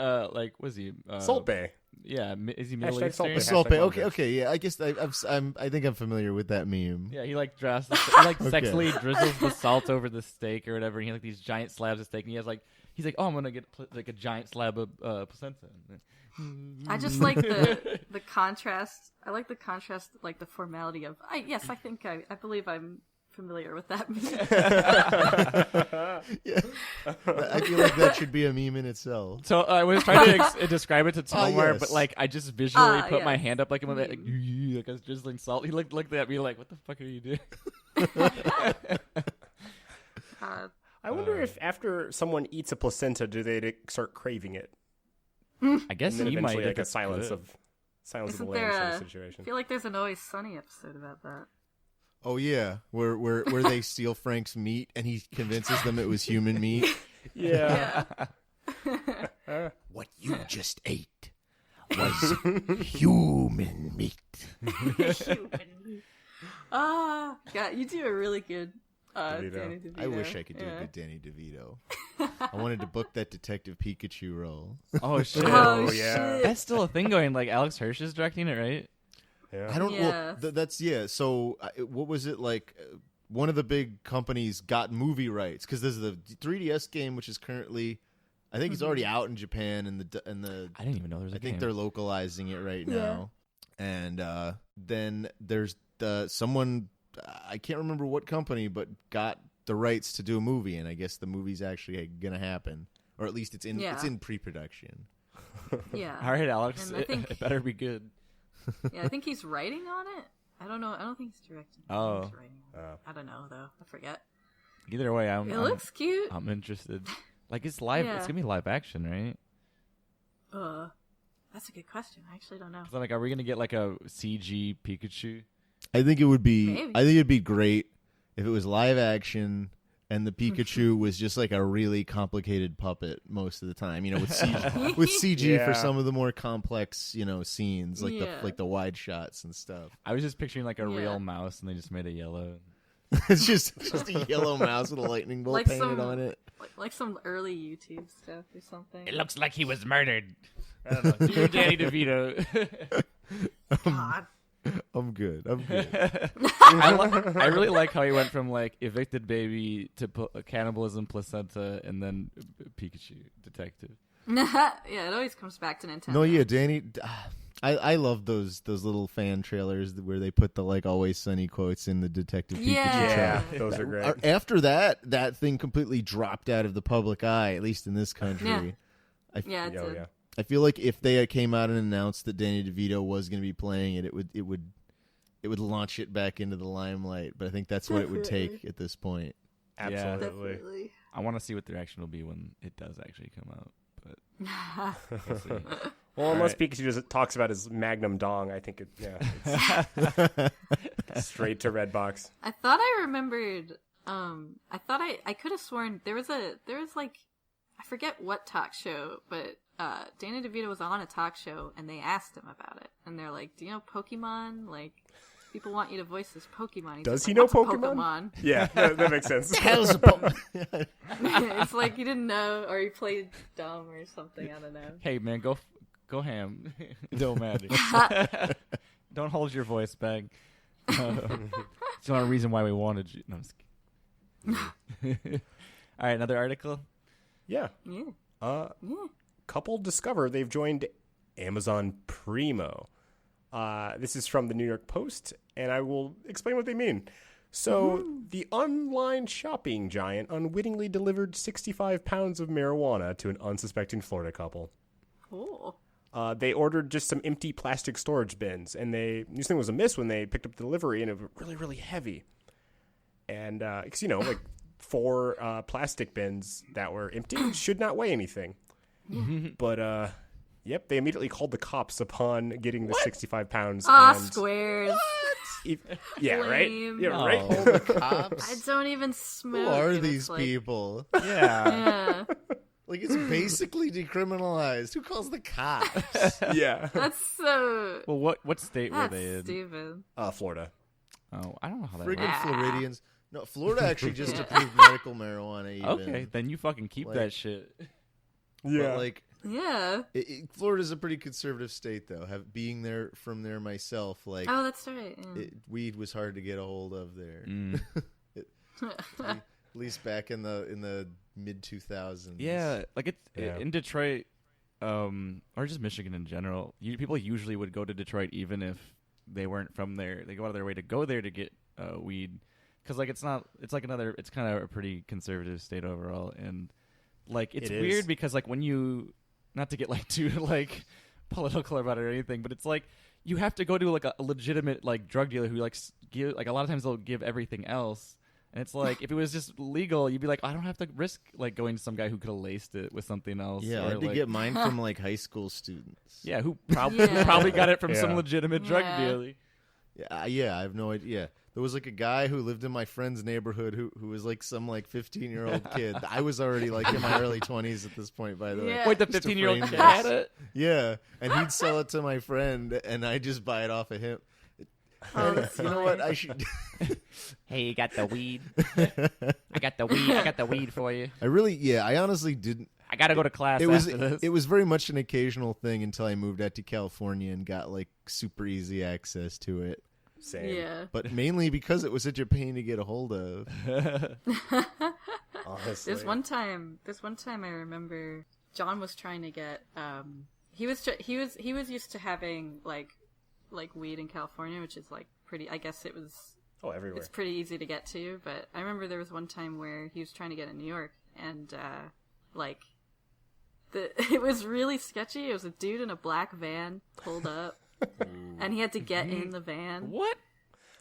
was he Salt Bay? Yeah, is he Middle Hashtag Eastern? Salt Bay. Okay, yeah. I guess I think I'm familiar with that meme. Yeah, he sexually drizzles the salt over the steak or whatever. And he has these giant slabs of steak, and he's like, oh, I'm gonna get a giant slab of placenta. I just like the contrast. I like the contrast, the formality of. I believe I'm familiar with that meme. Yeah. I feel like that should be a meme in itself. So I was trying to describe it to Tomar, yes. but I just visually put my hand up like I was drizzling salt. He looked at me like, what the fuck are you doing? I wonder if after someone eats a placenta, do they start craving it? I guess and then he might. eventually, a silence of the lambs sort of situation. I feel like there's an Always Sunny episode about that. Oh yeah, where they steal Frank's meat and he convinces them it was human meat. Yeah. What you just ate was human meat. God, you do a really good Danny DeVito. I wish I could do a good Danny DeVito. I wanted to book that Detective Pikachu role. Oh shit! Oh yeah, that's still a thing going. Alex Hirsch is directing it, right? Yeah. I don't. Yeah. Well, that's So what was it like? One of the big companies got movie rights because there's the 3DS game, which is currently, I think it's already out in Japan, and the I didn't even know there was a I think game. they're localizing it right now. And then there's someone, I can't remember what company, but got the rights to do a movie, and I guess the movie's actually gonna happen, or at least it's in pre-production. Yeah. All right, Alex. And I think- It better be good. Yeah, I think he's writing on it. I don't know. I don't think he's directing. Oh. I think he's writing on it. I don't know though. I forget. Either way, It looks cute. I'm interested. Like it's live. Yeah. It's gonna be live action, right? That's a good question. I actually don't know. 'Cause I'm like, are we gonna get like a CG Pikachu? I think it would be. Maybe. I think it'd be great if it was live action and the Pikachu was just like a really complicated puppet most of the time. With CG, with CG for Yeah. some of the more complex, scenes like Yeah. the wide shots and stuff. I was just picturing like a Yeah. real mouse, and they just made a yellow. It's just a yellow mouse with a lightning bolt Like painted some- on it. Like some early YouTube stuff or something. It looks like he was murdered. I don't know. You're Danny DeVito. God. I'm good. I'm good. I really like how he went from like evicted baby to cannibalism placenta and then Pikachu detective. Yeah, it always comes back to Nintendo. No, yeah, Danny. I love those little fan trailers where they put the like Always Sunny quotes in the Detective Pikachu Yeah, trailer. those are great. After that thing completely dropped out of the public eye, at least in this country. Yeah. I, Yeah, it's Oh, a- yeah. I feel like if they came out and announced that Danny DeVito was going to be playing it, it would launch it back into the limelight. But I think that's what it would take at this point. Absolutely. Definitely. I want to see what the reaction will be when it does actually come out. But we'll see. Well, unless Right. Pikachu just talks about his Magnum Dong, I think it's straight to Redbox. I thought I remembered. I thought I could have sworn there was like, I forget what talk show, but Danny DeVito was on a talk show and they asked him about it, and they're like, "Do you know Pokemon? Like, people want you to voice this Pokemon." He's Does just he like, know "What's a Pokemon?" Yeah, that makes sense. It's like you didn't know, or you played dumb or something. I don't know. Hey man, go ham. It don't matter. Don't hold your voice back. It's not a reason why we wanted you. No, I'm just kidding. All right, another article. Yeah. Yeah. Couple discover they've joined Amazon Primo. This is from the New York Post, and I will explain what they mean. So, the online shopping giant unwittingly delivered 65 pounds of marijuana to an unsuspecting Florida couple. Cool. They ordered just some empty plastic storage bins, and this thing was amiss when they picked up the delivery, and it was really, really heavy. And, because, like 4 plastic bins that were empty should not weigh anything. But, yep, they immediately called the cops upon getting the 65 pounds. Ah, and squares. Yeah, right? Lame. Yeah, No. right? All the cops. I don't even smoke. Who are and it's these like- people? Yeah. Yeah, Like, it's basically decriminalized. Who calls the cops? Yeah. that's so. Well, what state were That's they in? stupid. Florida. Oh, I don't know how that Friggin' works. Floridians. No, Florida actually just approved medical marijuana. Even. Okay, then you fucking keep Like- that shit. But, like, Yeah. Florida's a pretty conservative state, though. Being there from there myself, like, Oh, that's right. Yeah. weed was hard to get a hold of there. Mm. At least back in the mid 2000s. Yeah, like it's Yeah. in Detroit, or just Michigan in general. People usually would go to Detroit even if they weren't from there. They go out of their way to go there to get weed, because like it's kind of a pretty conservative state overall, and like it's It is. weird because like when you, not to get like too like political about it or anything, but it's like you have to go to like a legitimate like drug dealer who like give like a lot of times they'll give everything else. And it's like, if it was just legal, you'd be like, I don't have to risk like going to some guy who could have laced it with something else. Yeah, I or, had to like, get mine from like high school students. yeah, who Yeah. probably got it from some Yeah. legitimate drug Yeah. dealer. Yeah, I have no idea. Yeah. There was like a guy who lived in my friend's neighborhood who was like some like 15-year-old kid. I was already like in my early 20s at this point, by the way. Yeah. Wait, the Just to 15-year-old frame kid this. had it? Yeah, and he'd sell it to my friend, and I just buy it off of him. Oh, that's You know funny. what? I should. Hey, you got the weed? I got the weed for you. I honestly didn't. I gotta go to class It after this. it was very much an occasional thing until I moved out to California and got like super easy access to it. Same. Yeah. But mainly because it was such a pain to get a hold of. Honestly. This one time I remember John was trying to get he was used to having like weed in California, which is like pretty, I guess it was everywhere. it's pretty easy to get to, but I remember there was one time where he was trying to get in New York and it was really sketchy. It was a dude in a black van pulled up and he had to get in the van. What?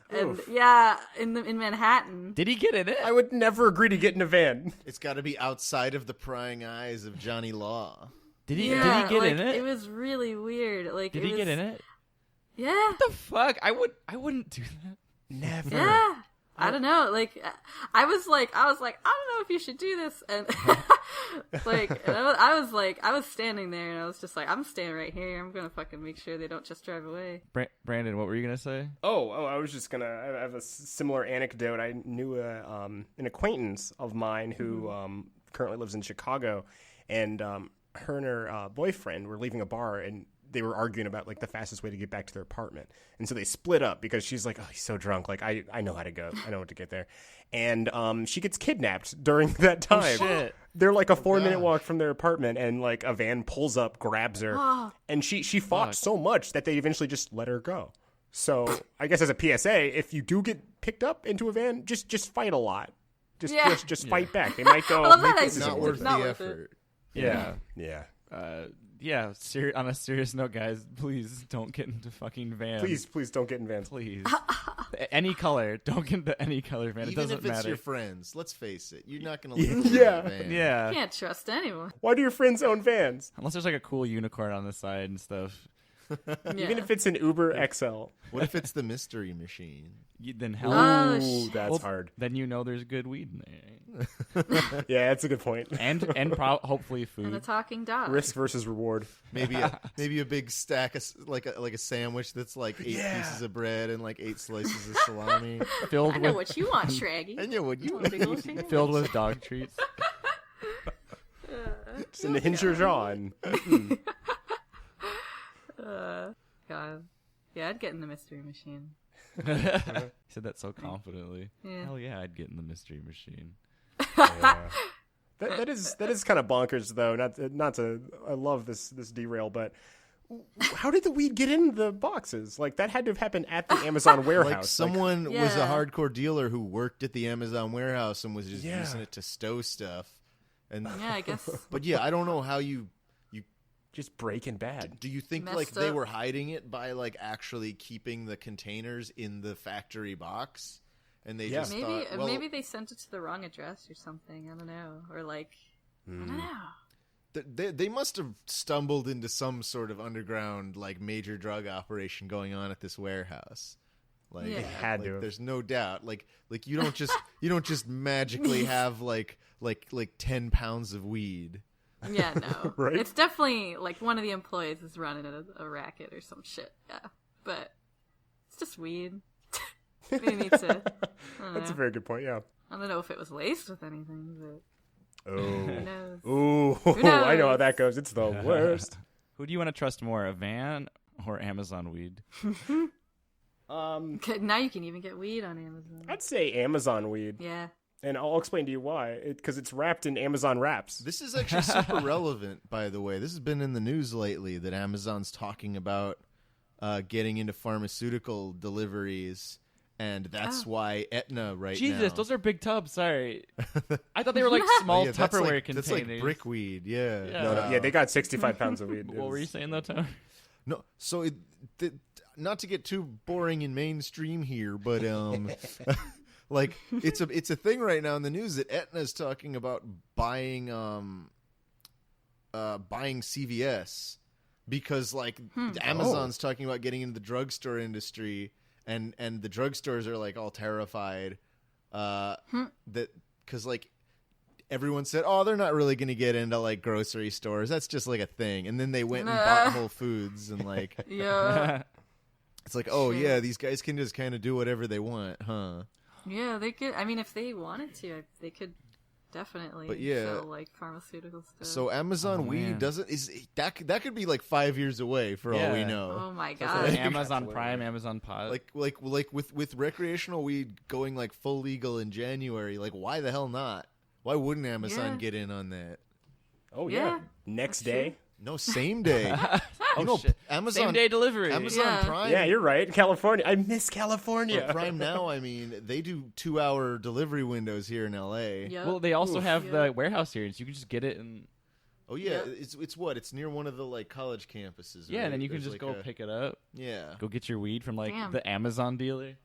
And yeah, in Manhattan. Did he get in it? I would never agree to get in a van. It's got to be outside of the prying eyes of Johnny Law. Did he Yeah, get in it? It was really weird. Like, Did he get in it? Yeah. What the fuck? I wouldn't do that. Never. Yeah. I don't know. Like, I was like, I don't know if you should do this. And I was standing there and I was just like, I'm standing right here. I'm going to fucking make sure they don't just drive away. Brandon, what were you going to say? Oh, I was just gonna. I have a similar anecdote. I knew an acquaintance of mine who currently lives in Chicago, and her and her boyfriend were leaving a bar, and they were arguing about like the fastest way to get back to their apartment, and so they split up because she's like, "Oh, he's so drunk. Like, I know how to go. I know what to get there," and she gets kidnapped during that time. Oh, shit. They're like a 4-minute walk from their apartment, and like a van pulls up, grabs her, and she fought so much that they eventually just let her go. So I guess as a PSA, if you do get picked up into a van, just fight a lot. Just fight back. They might go. I love that It's idea. not worth It's the not worth effort. Yeah. Yeah. On a serious note, guys, please don't get into fucking vans. Please don't get in vans. Please. Any color. Don't get into any color van. It Even doesn't if it's matter. your friends, let's face it, you're not going to live Yeah. in a van. Yeah. You can't trust anyone. Why do your friends own vans? Unless there's like a cool unicorn on the side and stuff. Even if it's an Uber XL. What if it's the mystery machine? Then hell. Oh, Ooh, that's Well, hard. Then you know there's good weed in there. Yeah, that's a good point. And hopefully food. And a talking dog. Risk versus reward. Maybe a big stack of like a sandwich that's like 8 pieces of bread and like 8 slices of salami. filled I know with what you want, Shraggy. And what you Want a big old finger? filled with dog treats. Just in the hinge your jaw. And, God. Yeah, I'd get in the mystery machine. He said that so confidently. Yeah. Hell yeah, I'd get in the mystery machine. That is kind of bonkers, though. Not to. I love this derail, but how did the weed get in the boxes? Like that had to have happened at the Amazon warehouse. Like someone was a Yeah. hardcore dealer who worked at the Amazon warehouse and was just using it to stow stuff. And Yeah, I guess. but yeah, I don't know how you just Breaking Bad. do you think Messed like they up. were hiding it by like actually keeping the containers in the factory box, and they just Maybe thought, well, maybe they sent it to the wrong address or something. I don't know. Or like, I don't know. they must have stumbled into some sort of underground like major drug operation going on at this warehouse. Like, Yeah. They had like, to have. there's no doubt. Like you don't just magically have like 10 pounds of weed. Yeah, no. Right? It's definitely like one of the employees is running a racket or some shit. Yeah, but it's just weed. They need to. That's a very good point. Yeah. I don't know if it was laced with anything, but Oh. who knows? Ooh. knows? I know how that goes. It's the worst. Who do you want to trust more, a van or Amazon weed? Okay, now you can even get weed on Amazon. I'd say Amazon weed, Yeah. and I'll explain to you why. Because it's wrapped in Amazon wraps. This is actually super relevant, by the way. This has been in the news lately that Amazon's talking about getting into pharmaceutical deliveries, and that's why Aetna right now. Jesus, those are big tubs. Sorry. I thought they were like small that's Tupperware like, containers. That's like brickweed, yeah. No, yeah, they got 65 pounds of weed. What were you saying though, Tom? No, so not to get too boring and mainstream here, but like it's a thing right now in the news that Aetna's talking about buying CVS because like Amazon's talking about getting into the drugstore industry, and the drugstores are like all terrified that because like everyone said, oh, they're not really going to get into like grocery stores. That's just like a thing. And then they went and bought Whole Foods and like Yeah. it's like, oh Shit. yeah, these guys can just kind of do whatever they want, huh? Yeah, they could. I mean, if they wanted to, they could definitely. But yeah. So, like, pharmaceutical stuff. So Amazon weed doesn't that could be like 5 years away for all we know. Oh my Like god. Amazon Prime, Amazon Pot. Like with recreational weed going like full legal in January, like why the hell not? Why wouldn't Amazon get in on that? Oh yeah. Next day. No, same day. Shit. Amazon Same day delivery. Amazon Prime. Yeah, you're right. California. I miss California. Prime now, I mean, they do 2-hour delivery windows here in LA. Yep. Well, they also have the warehouse here, so you can just get it and Oh yeah, it's what? It's near one of the like college campuses. yeah, right? and then you can There's, just like, go pick it up. Yeah. Go get your weed from like Damn. the Amazon dealer.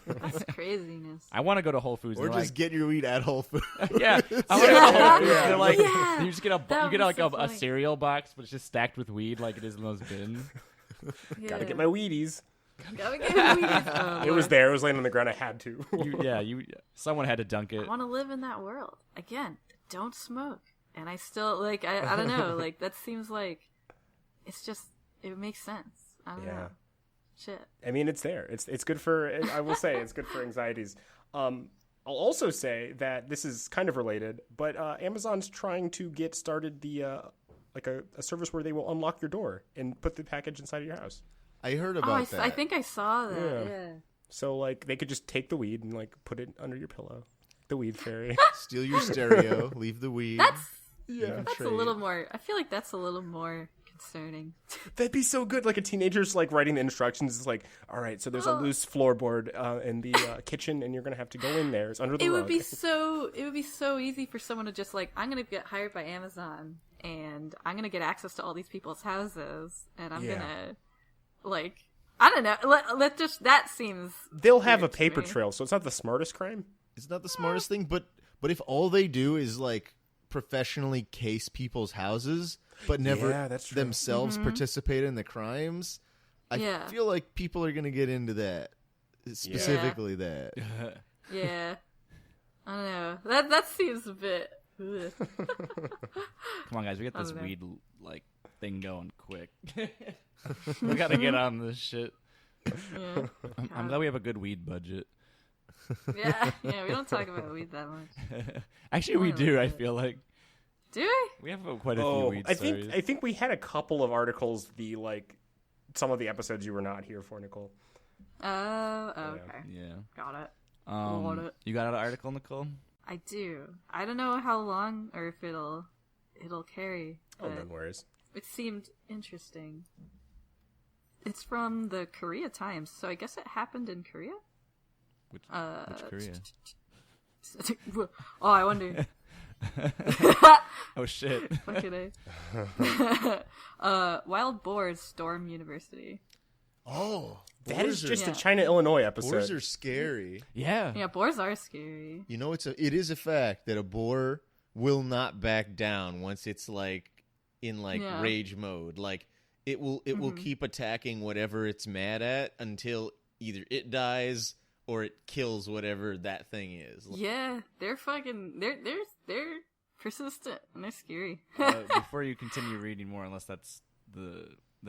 That's craziness. I want to go to Whole Foods. Or and just get your weed at Whole Foods. yeah, I want to go to Whole Foods. Yeah. They're like, Yeah. you just get That you get was like so a funny. cereal box, but it's just stacked with weed, like it is in those bins. Gotta get my Wheaties. Gotta get my Wheaties. Oh, It was there. It was laying on the ground. I had to. Someone had to dunk I it. want to live in that world. Again, don't smoke. And I still, like, I don't know. Like, that seems like, it's just, it makes sense. I don't know. Shit. I mean, it's there. It's good for. I will say it's good for anxieties. I'll also say that this is kind of related, but Amazon's trying to get started the like a service where they will unlock your door and put the package inside of your house. I heard about that. I think I saw that. Yeah. Yeah. So like they could just take the weed and like put it under your pillow. The weed fairy. Steal your stereo, leave the weed. That's a little more, I feel like that's a little more concerning. That'd be so good. Like a teenager's like writing the instructions. It's like, all right, so there's a loose floorboard in the kitchen, and you're gonna have to go in there. It's under the rug. It would be so easy for someone to just like, I'm gonna get hired by Amazon, and I'm gonna get access to all these people's houses, and I'm gonna, like, I don't know. Let just that seems. They'll have a weird to paper me. trail, so it's not the smartest crime. It's not the smartest thing, but if all they do is like professionally case people's houses, but never Yeah, that's true. themselves participate in the crimes, I Yeah. feel like people are gonna get into that. Specifically that. Yeah. I don't know. That seems a bit. Ugh. Come on, guys, we got this don't know. weed like thing going quick. We gotta get on this shit. Yeah. I'm glad we have a good weed budget. Yeah. We don't talk about weed that much. Actually, we Spoiler do. I alert. feel like Do we? we have quite a few weed I stories. think we had a couple of articles. Some of the episodes you were not here for, Nicole. Oh, okay. Yeah. Got it. Got it. You got an article, Nicole? I do. I don't know how long or if it'll carry. Oh, But no worries. it seemed interesting. It's from the Korea Times, so I guess it happened in Korea? Which Korea? Oh, I wonder. Oh shit! Fucking A. Wild boars storm university. Oh, That is just Yeah. a China, Illinois episode. boars are scary. Yeah. Yeah, boars are scary. You know, it is a fact that a boar will not back down once it's like in like Yeah. rage mode. Like it will keep attacking whatever it's mad at until either it dies or it kills whatever that thing is. Yeah, they're fucking. They're persistent and they're scary. Before you continue reading more, unless that's the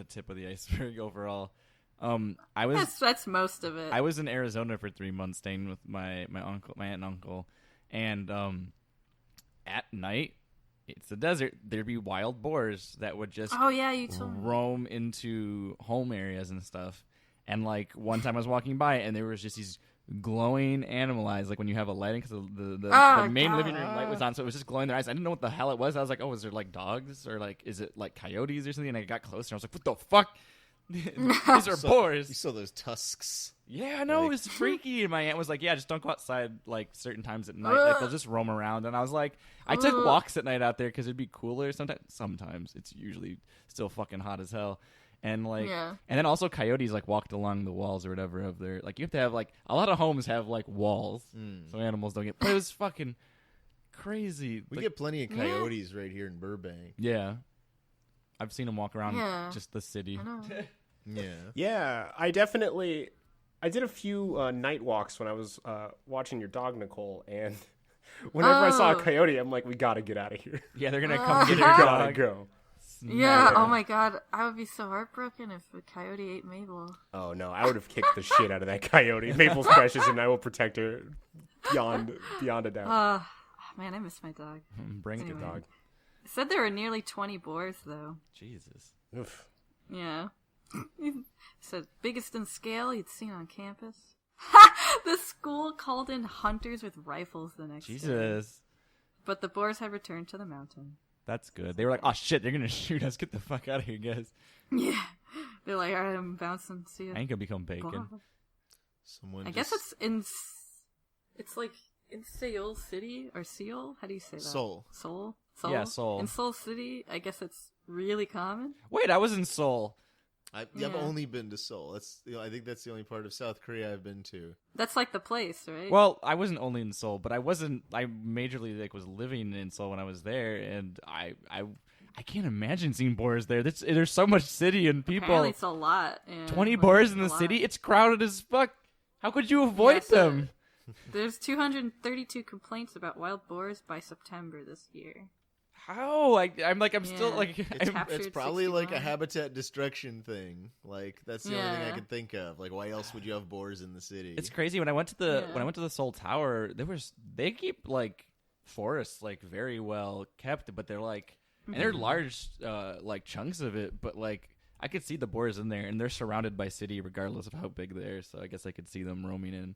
tip of the iceberg overall, I was That's most of it. I was in Arizona for 3 months, staying with my aunt and uncle, and at night, it's the desert. There'd be wild boars that would just Oh yeah, you told me. roam into home areas and stuff. And like one time I was walking by, and there was just these glowing animal eyes, like when you have a lighting, because the main God. living room light was on, so it was just glowing their eyes. I didn't know what the hell it was. I was like, oh, is there like dogs or like is it like coyotes or something? And I got closer, and I was like, what the fuck? These are boars. You saw those tusks. Yeah, I know, Like- it was freaky. And my aunt was like, yeah, just don't go outside like certain times at night. Like they'll just roam around. And I was like, I took walks at night out there because it'd be cooler sometimes. It's usually still fucking hot as hell. And like, Yeah. and then also coyotes like walked along the walls or whatever of their, like you have to have like, a lot of homes have like walls so animals don't get, but it was fucking crazy. We Like, get plenty of coyotes right here in Burbank. yeah. I've seen them walk around Yeah. just the city. I know. Yeah. Yeah, I did a few night walks when I was watching your dog, Nicole, and whenever I saw a Oh. coyote, I'm like, we gotta get out of here. Yeah, they're gonna come get your Gotta dog. go. Yeah. Oh my god, I would be so heartbroken if a coyote ate Mabel. Oh no, I would have kicked the shit out of that coyote. Maple's precious, and I will protect her beyond a doubt. Man, I miss my dog. Bring Anyway. Dog. It said there were nearly 20 boars, though. Jesus. Oof. Yeah. Said biggest in scale you'd seen on campus. The school called in hunters with rifles the next day. Jesus. But the boars had returned to the mountain. That's good. They were like, oh shit, they're gonna shoot us. Get the fuck out of here, guys. Yeah. They're like, alright, I'm bouncing. See ya. I ain't gonna become bacon. Someone I guess it's like in Seoul City, or Seoul? How do you say that? Seoul. Seoul? Yeah, Seoul. In Seoul City, I guess it's really common. Wait, I was in Seoul. I've Yeah. only been to Seoul. I think that's the only part of South Korea I've been to. That's like the place, right? Well, I wasn't only in Seoul, but I majorly was living in Seoul when I was there, and I can't imagine seeing boars there. There's so much city and people. Apparently it's a lot. Yeah, 20 like, boars in a the lot. city. It's crowded as fuck. How could you avoid Yeah, so- them? There's 232 complaints about wild boars by September this year. How? I'm still Yeah. like. It's Captured probably like a 61. habbit destruction thing. Like that's the only thing I Yeah. could think of. Like why else would you have boars in the city? It's crazy. When I went to the Yeah. Seoul Tower, they keep like forests like very well kept, but they're like and they're large like chunks of it, but like I could see the boars in there, and they're surrounded by city regardless of how big they are. So I guess I could see them roaming in.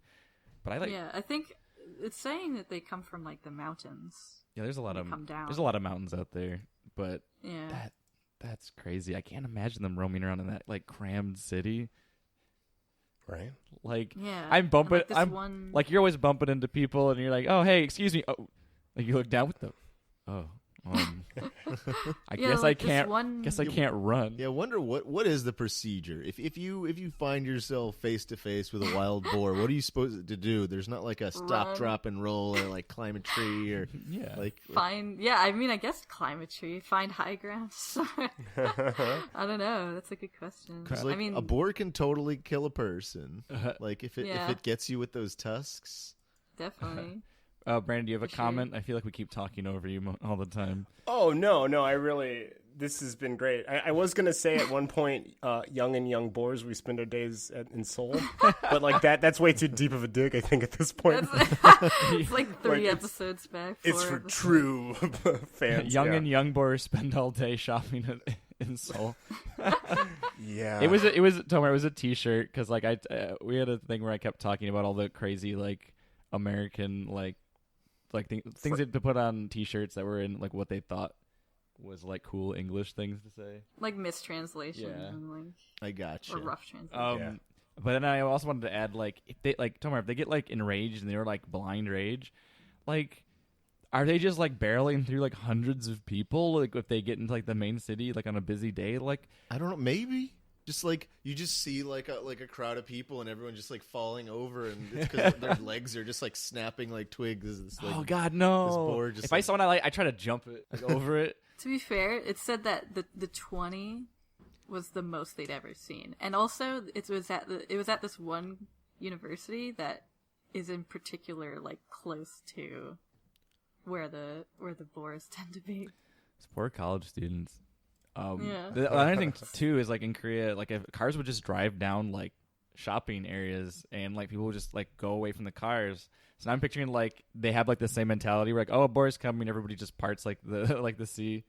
But I think it's saying that they come from like the mountains. yeah, there's a lot They of come down. there's a lot of mountains out there, but Yeah. that's crazy. I can't imagine them roaming around in that like crammed city. Right. Like Yeah. I'm bumping. Like this I'm one... like you're always bumping into people, and you're like, "Oh, hey, excuse me." Oh, like you look down with the. Oh, I Yeah, guess like I this can't. one- Guess I can't run. Yeah, I wonder what is the procedure if you find yourself face to face with a wild boar, what are you supposed to do? There's not like a stop, Run. drop, and roll, or like climb a tree, or Yeah. like I guess climb a tree, find high ground. I don't know. That's a good question. 'cause, I like, mean, a boar can totally kill a person. Like if Yeah. it gets you with those tusks. definitely. Brandon, do you have a For sure. comment? I feel like we keep talking over you all the time. Oh, no, this has been great. I was going to say at one point, young boars, we spend our days in Seoul. But like that's way too deep of a dig, I think, at this point. It's like 3 Like, episodes back. It's 4 for episodes. true fans. Young yeah. and young boars spend all day shopping in Seoul. Yeah. It was Tomar. It was a T-shirt because like we had a thing where I kept talking about all the crazy like American like things they put on T-shirts that were in like what they thought was like cool English things to say. Like mistranslation Yeah. and like I gotcha. or rough translation. Yeah. But then I also wanted to add like if they like Tomar, if they get like enraged and they're like blind rage, like are they just like barreling through like hundreds of people like if they get into like the main city like on a busy day like I don't know, maybe. Just like you just see like a crowd of people and everyone just like falling over, and it's because their legs are just like snapping like twigs. It's like, oh god no! this boar just if I like- saw one I try to jump it like, over it. To be fair, it said that the 20 was the most they'd ever seen, and also it was at this one university that is in particular like close to where the boars tend to be. It's poor college students. Yeah. The other thing too is like in Korea, like if cars would just drive down like shopping areas and like people would just like go away from the cars. So now I'm picturing like they have like the same mentality where like, oh, a boar's coming, everybody just parts like the like the sea,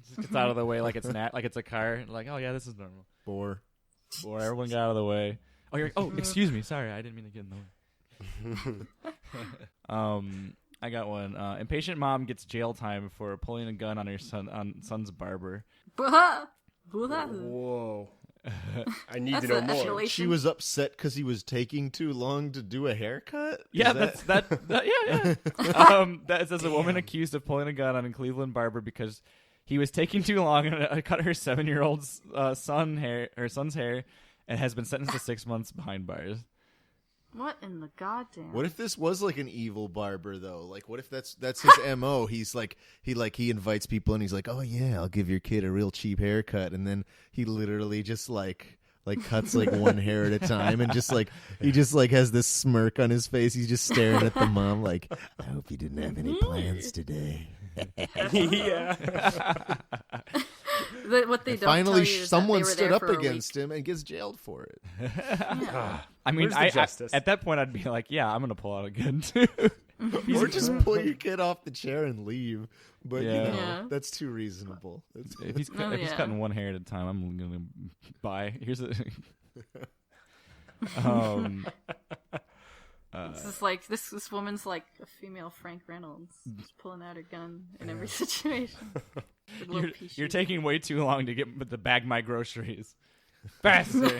just gets out of the way like it's like it's a car. Like, oh yeah, this is normal. boar. Or everyone got out of the way. Oh, you're like, oh, excuse me, sorry, I didn't mean to get in the way. I got one. Impatient mom gets jail time for pulling a gun on her son's barber. Whoa. I need That's to know an more. escalation. She was upset because he was taking too long to do a haircut. Yeah, Is that- yeah. That says a woman accused of pulling a gun on a Cleveland barber because he was taking too long and cut her 7-year-old son's hair, and has been sentenced to 6 months behind bars. What in the goddamn? What if this was like an evil barber though? Like, what if that's his MO? He's like he invites people and he's like, oh yeah, I'll give your kid a real cheap haircut, and then he literally just like cuts like one hair at a time, and just like he just like has this smirk on his face. He's just staring at the mom like, I hope you didn't have any plans today. Yeah. What they And don't finally, tell you is someone that they were stood there up for a against him and gets jailed for it. I mean, Where's the justice? at that point, I'd be like, yeah, I'm gonna pull out a gun too. Or just pull your kid off the chair and leave. But Yeah. Yeah. that's too reasonable. If he's Oh, if he's yeah. cutting one hair at a time, I'm gonna buy. Here's a. This is like this woman's like a female Frank Reynolds, just pulling out her gun in every situation. You're taking way too long to get to bag my groceries. Faster,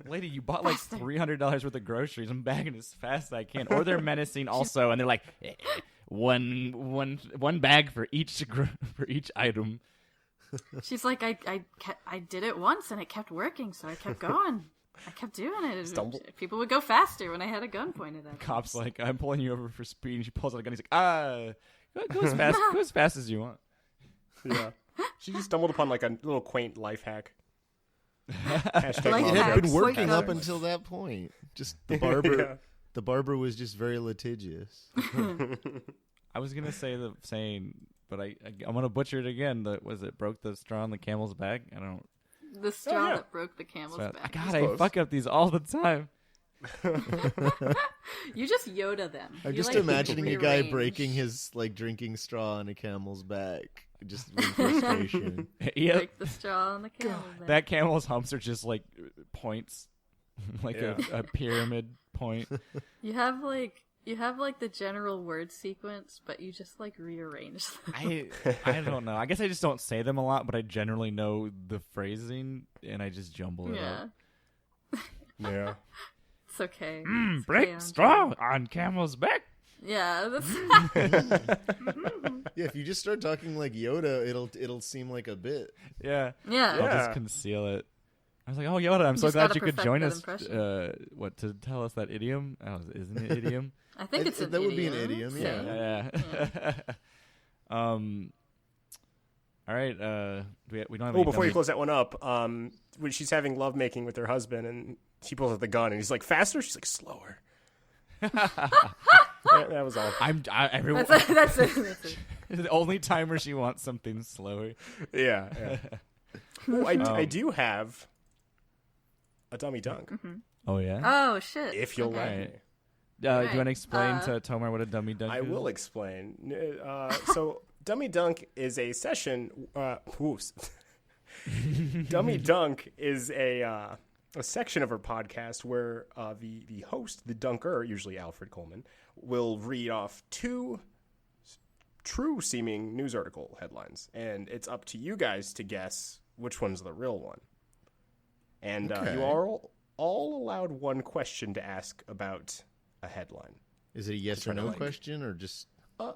lady! You bought like $300 worth of groceries. I'm bagging as fast as I can. Or they're menacing also, and they're like, one bag for each for each item. She's like, I did it once and it kept working, so I kept going. I kept doing it. Stumble. People would go faster when I had a gun pointed at them. Cop's like, I'm pulling you over for speed. And she pulls out a gun. He's like, go as fast as you want. Yeah. She just stumbled upon like a little quaint life hack. Hashtag Life mom It had hack. been jokes. working up Hashtag. until that point. Just the barber. Yeah. The barber was just very litigious. I was gonna say the saying, but I'm gonna butcher it again. Was it broke the straw on the camel's back? I don't. The straw yeah. that broke the camel's back. God, I close. fuck up these all the time. You just Yoda them. I'm You, just like, imagining a guy rearrange. breaking his like drinking straw on a camel's back, just in frustration. Yeah, Break the straw on the camel's back. that camel's humps are just like points, like Yeah. a pyramid point. You have like the general word sequence, but you just like rearrange them. I don't know. I guess I just don't say them a lot, but I generally know the phrasing and I just jumble it Yeah, up. Yeah. it's okay. It's okay, Break André. straw on camel's back. Yeah, that's Yeah, if you just start talking like Yoda, it'll seem like a bit. Yeah. yeah. I'll Yeah. just conceal it. I was like, oh, Yoda, I'm so just glad gotta you could perfect join that us. impression. What, to tell us that idiom? Oh, isn't it idiom? I think it's an that would be idiom. an idiom, yeah. Yeah. All right. We don't have Oh, any before you dummy- close that one up, when she's having lovemaking with her husband, and she pulls out the gun, and he's like, "Faster?" She's like, "Slower." that was all. Everyone, That's it. the only time where she wants something slower. Yeah. Oh, I do have a dummy dunk, Oh yeah. Oh shit. if you'll let Right. me. Do you Right. want to explain to Tomar what a dummy dunk I is? will explain. So, Dummy Dunk is a session. Dummy Dunk is a section of our podcast where the host, the dunker, usually Alfred Coleman, will read off two true-seeming news article headlines, and it's up to you guys to guess which one's the real one. And Okay. you are all allowed one question to ask about a headline. Is it a yes or Kinda no like- question or just No,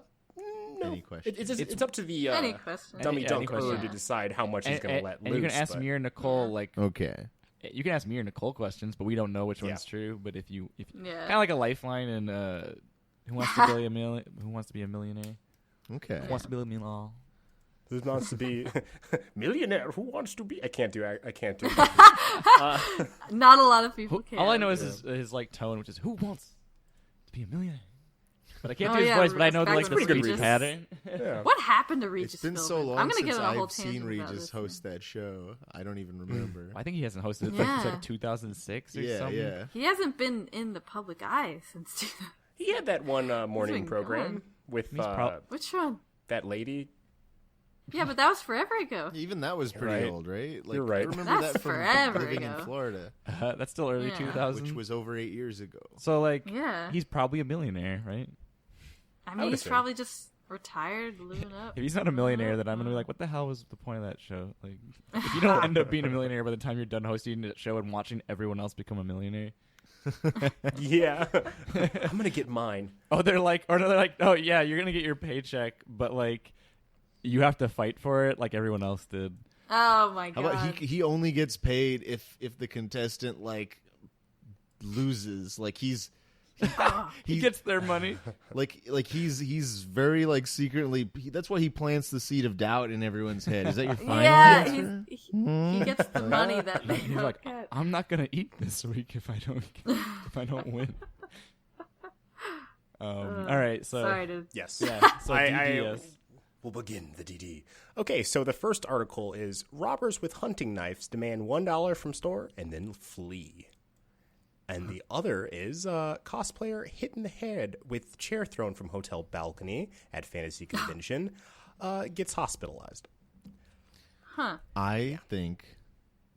any question? It's up to the Any question. dummy Any dunker question. to decide how much he's going to let and loose. you can ask but- me or Nicole like Okay. you can ask me or Nicole questions, but we don't know which Yeah. one's true. But if Yeah. kind of like a lifeline and who wants to be who wants to be a millionaire? Okay. Who wants to be a millionaire? Who wants to be millionaire? Who wants to be? I can't do. Not a lot of people can. All I know is his like tone, which is who wants to be a millionaire. But I can't Oh, do his yeah, voice. But I know back like the when speech Regis- pattern. Yeah. What happened to Regis? It's been so Philbin? long I'm gonna since get on a whole I've seen tangent about Regis this host that show. I don't even remember. I think he hasn't hosted it Yeah. since like 2006 or yeah, something. yeah. He hasn't been in the public eye since. He had that one morning been program gone. with He's prob- Which one? that lady. Yeah, but that was forever ago. Even that was pretty right. old, right? Like, You're right. I remember That's that from forever living ago. in Florida, That's still early Yeah. 2000s. which was over 8 years ago. So like, Yeah. he's probably a millionaire, right? I I mean, would he's assume. probably just retired, living up. If he's not a millionaire, then I'm gonna be like, what the hell was the point of that show? Like, if you don't end up being a millionaire by the time you're done hosting the show and watching everyone else become a millionaire. Yeah, I'm gonna get mine. Oh, they're like, oh yeah, you're gonna get your paycheck, but like, you have to fight for it like everyone else did. Oh my How god. about he only gets paid if the contestant like loses, like He gets their money. like he's very like secretly. That's why he plants the seed of doubt in everyone's head. Is that your final yeah, answer? he gets the money that they He's don't like, get. I'm not gonna eat this week if I don't win. All right, so Sorry to. Yes. yeah, so I- DDS. We'll begin the DD. Okay, so the first article is robbers with hunting knives demand $1 from store and then flee. And the other is cosplayer hit in the head with chair thrown from hotel balcony at fantasy convention gets hospitalized. Huh. I think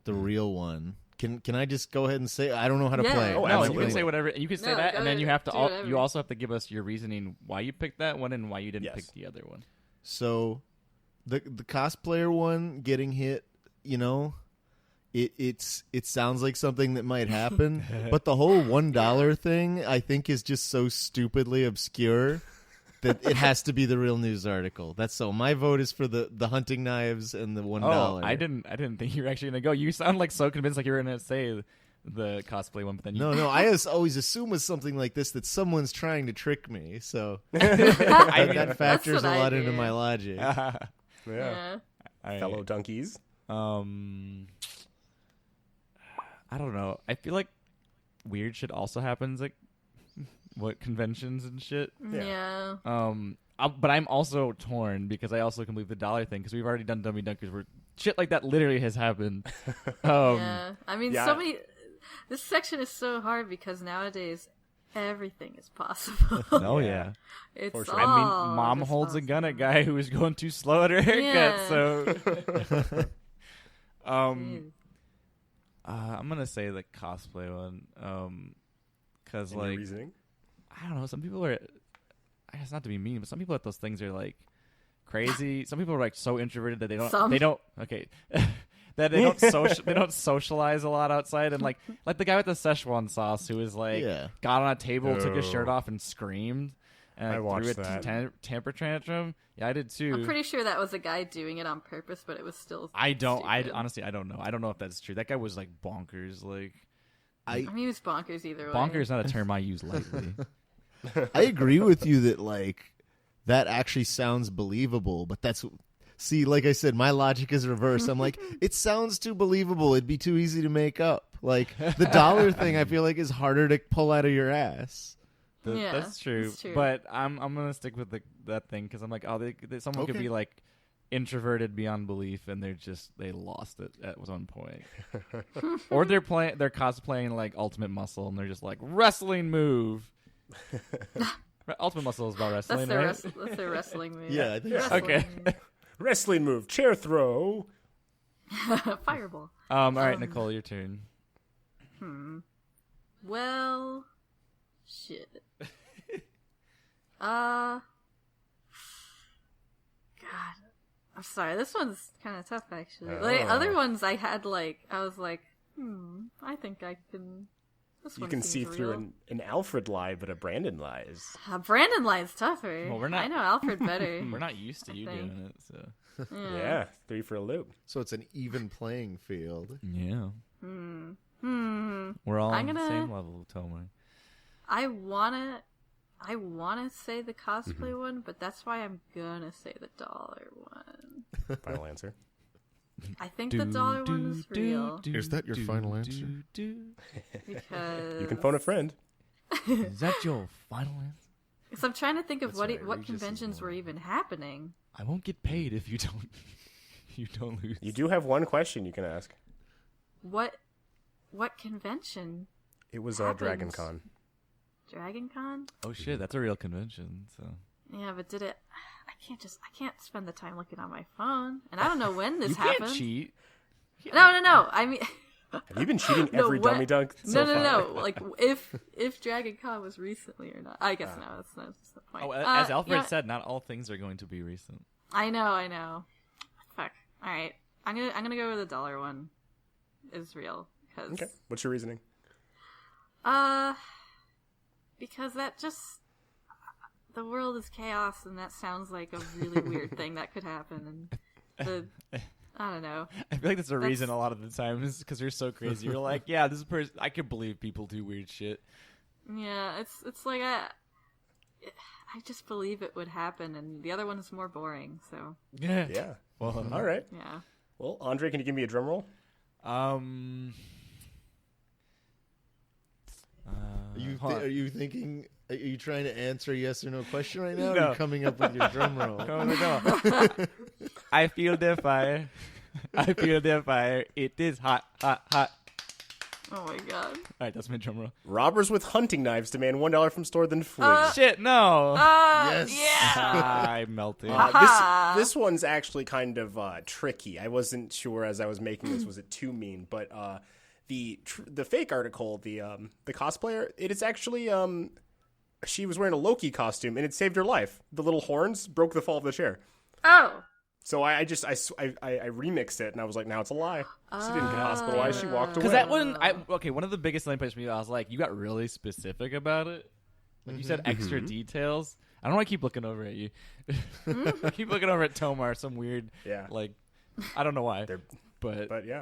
the real one. Can I just go ahead and say I don't know how to play? Oh, No, absolutely. you can say whatever. You can say No, that, go and then ahead. you have to. Do whatever. You also have to give us your reasoning why you picked that one and why you didn't Yes. pick the other one. So, the cosplayer one getting hit, it sounds like something that might happen, but the whole $1 thing I think is just so stupidly obscure that it has to be the real news article. That's so. My vote is for the hunting knives and the $1. Oh, I didn't think you were actually gonna go. You sound like so convinced, like you were gonna say the cosplay one, but then you No, I always assume with something like this that someone's trying to trick me. So that factors a what I lot into do. my logic. Yeah. All Fellow right. donkeys. I don't know. I feel like weird shit also happens, like what conventions and shit. Yeah. But I'm also torn because I also can believe the dollar thing because we've already done dummy dunkers where shit like that literally has happened. Yeah. I mean, yeah. so many. This section is so hard because nowadays everything is possible. Oh yeah. It's For all sure. I mean, mom just holds a gun at possible. guy who was going too slow at her haircut. Yeah. So, Jeez. I'm gonna say the cosplay one, because And your like reasoning? I don't know, some people are. I guess not to be mean, but some people at those things are like crazy. Some people are like so introverted that they don't. Some? They don't. Okay. That they don't they don't socialize a lot outside, and like the guy with the Szechuan sauce who was like got on a table, took his shirt off, and screamed. And I watched threw a that. temper tantrum. Yeah, I did too. I'm pretty sure that was a guy doing it on purpose, but it was still. I stupid. honestly I don't know. I don't know if that's true. That guy was like bonkers. Like I mean, he was bonkers either way. bonkers is not a term I use lightly. I agree with you that like that actually sounds believable, but see, like I said, my logic is reversed. I'm like, it sounds too believable. It'd be too easy to make up. Like the dollar thing, I feel like is harder to pull out of your ass. Yeah, That's true. that's true. But I'm gonna stick with that thing because I'm like, oh, someone could Okay. be like introverted beyond belief and they lost it at one point, or they're cosplaying like Ultimate Muscle and they're just like wrestling move. Ultimate Muscle is about wrestling, That's right? that's their wrestling move. Yeah, I think so. Okay. Wrestling move, chair throw. Fireball. All right, Nicole, your turn. Well, shit. God, I'm sorry. This one's kind of tough, actually. Like other ones, I was like, I think I can. This You one can seems see real. through an Alfred lie, but a Brandon lie is. Brandon line's tougher. Well, we're not- I know Alfred better. We're not used to you think. doing it, so Yeah, 3 for a loop. So it's an even playing field. yeah. We're all I'm on the gonna- same level, Tomar. I wanna say the cosplay one, but that's why I'm gonna say the dollar one. Final answer. I think the dollar one is real Is that your final answer? because You can phone a friend. Is that your final answer? Because I'm trying to think of That's what right, what Regis is conventions were one. even happening. I won't get paid if you don't. You don't lose. You do have one question you can ask. What convention? It was Happens. Dragon Con. Dragon Con? Oh shit, that's a real convention. So Yeah, but did it? I can't spend the time looking on my phone, and I don't know when this you happened. can't cheat. No. I mean, Have you been cheating No, every what- dummy dunk so far? no. Like if Dragon Con was recently or not? I guess no. That's not the point. Oh, as Alfred yeah, said, not all things are going to be recent. I know. Fuck. All right, I'm gonna go with the dollar one. Is real because Okay. What's your reasoning? because that just the world is chaos, and that sounds like a really weird thing that could happen. And I don't know. I feel like that's a reason a lot of the time is because you're so crazy. You're like, yeah, this person. I can believe people do weird shit. Yeah, it's like I just believe it would happen, and the other one is more boring. So Yeah. Yeah. Well, All right. yeah. Well, Andre, can you give me a drum roll? Are you thinking Are you trying to answer a yes or no question right now? Or No. are you coming up with your drum roll? Come on. I feel the fire. I feel the fire. It is hot, hot, hot. Oh my god. All right, that's my drum roll. Robbers with hunting knives demand $1 from store, then flee. Shit, no. Yes. Yeah. I'm melting. This one's actually kind of tricky. I wasn't sure as I was making this, was it too mean? But the fake article, the cosplayer, it is actually she was wearing a Loki costume and it saved her life. The little horns broke the fall of the chair. Oh. So I remixed it and I was like, now it's a lie. She didn't get hospitalized. She walked away. Because that one, one of the biggest selling points for me, I was like, you got really specific about it. Like you said, extra details. I don't know why I keep looking over at you. I keep looking over at Tomar, some weird, like, I don't know why. But yeah.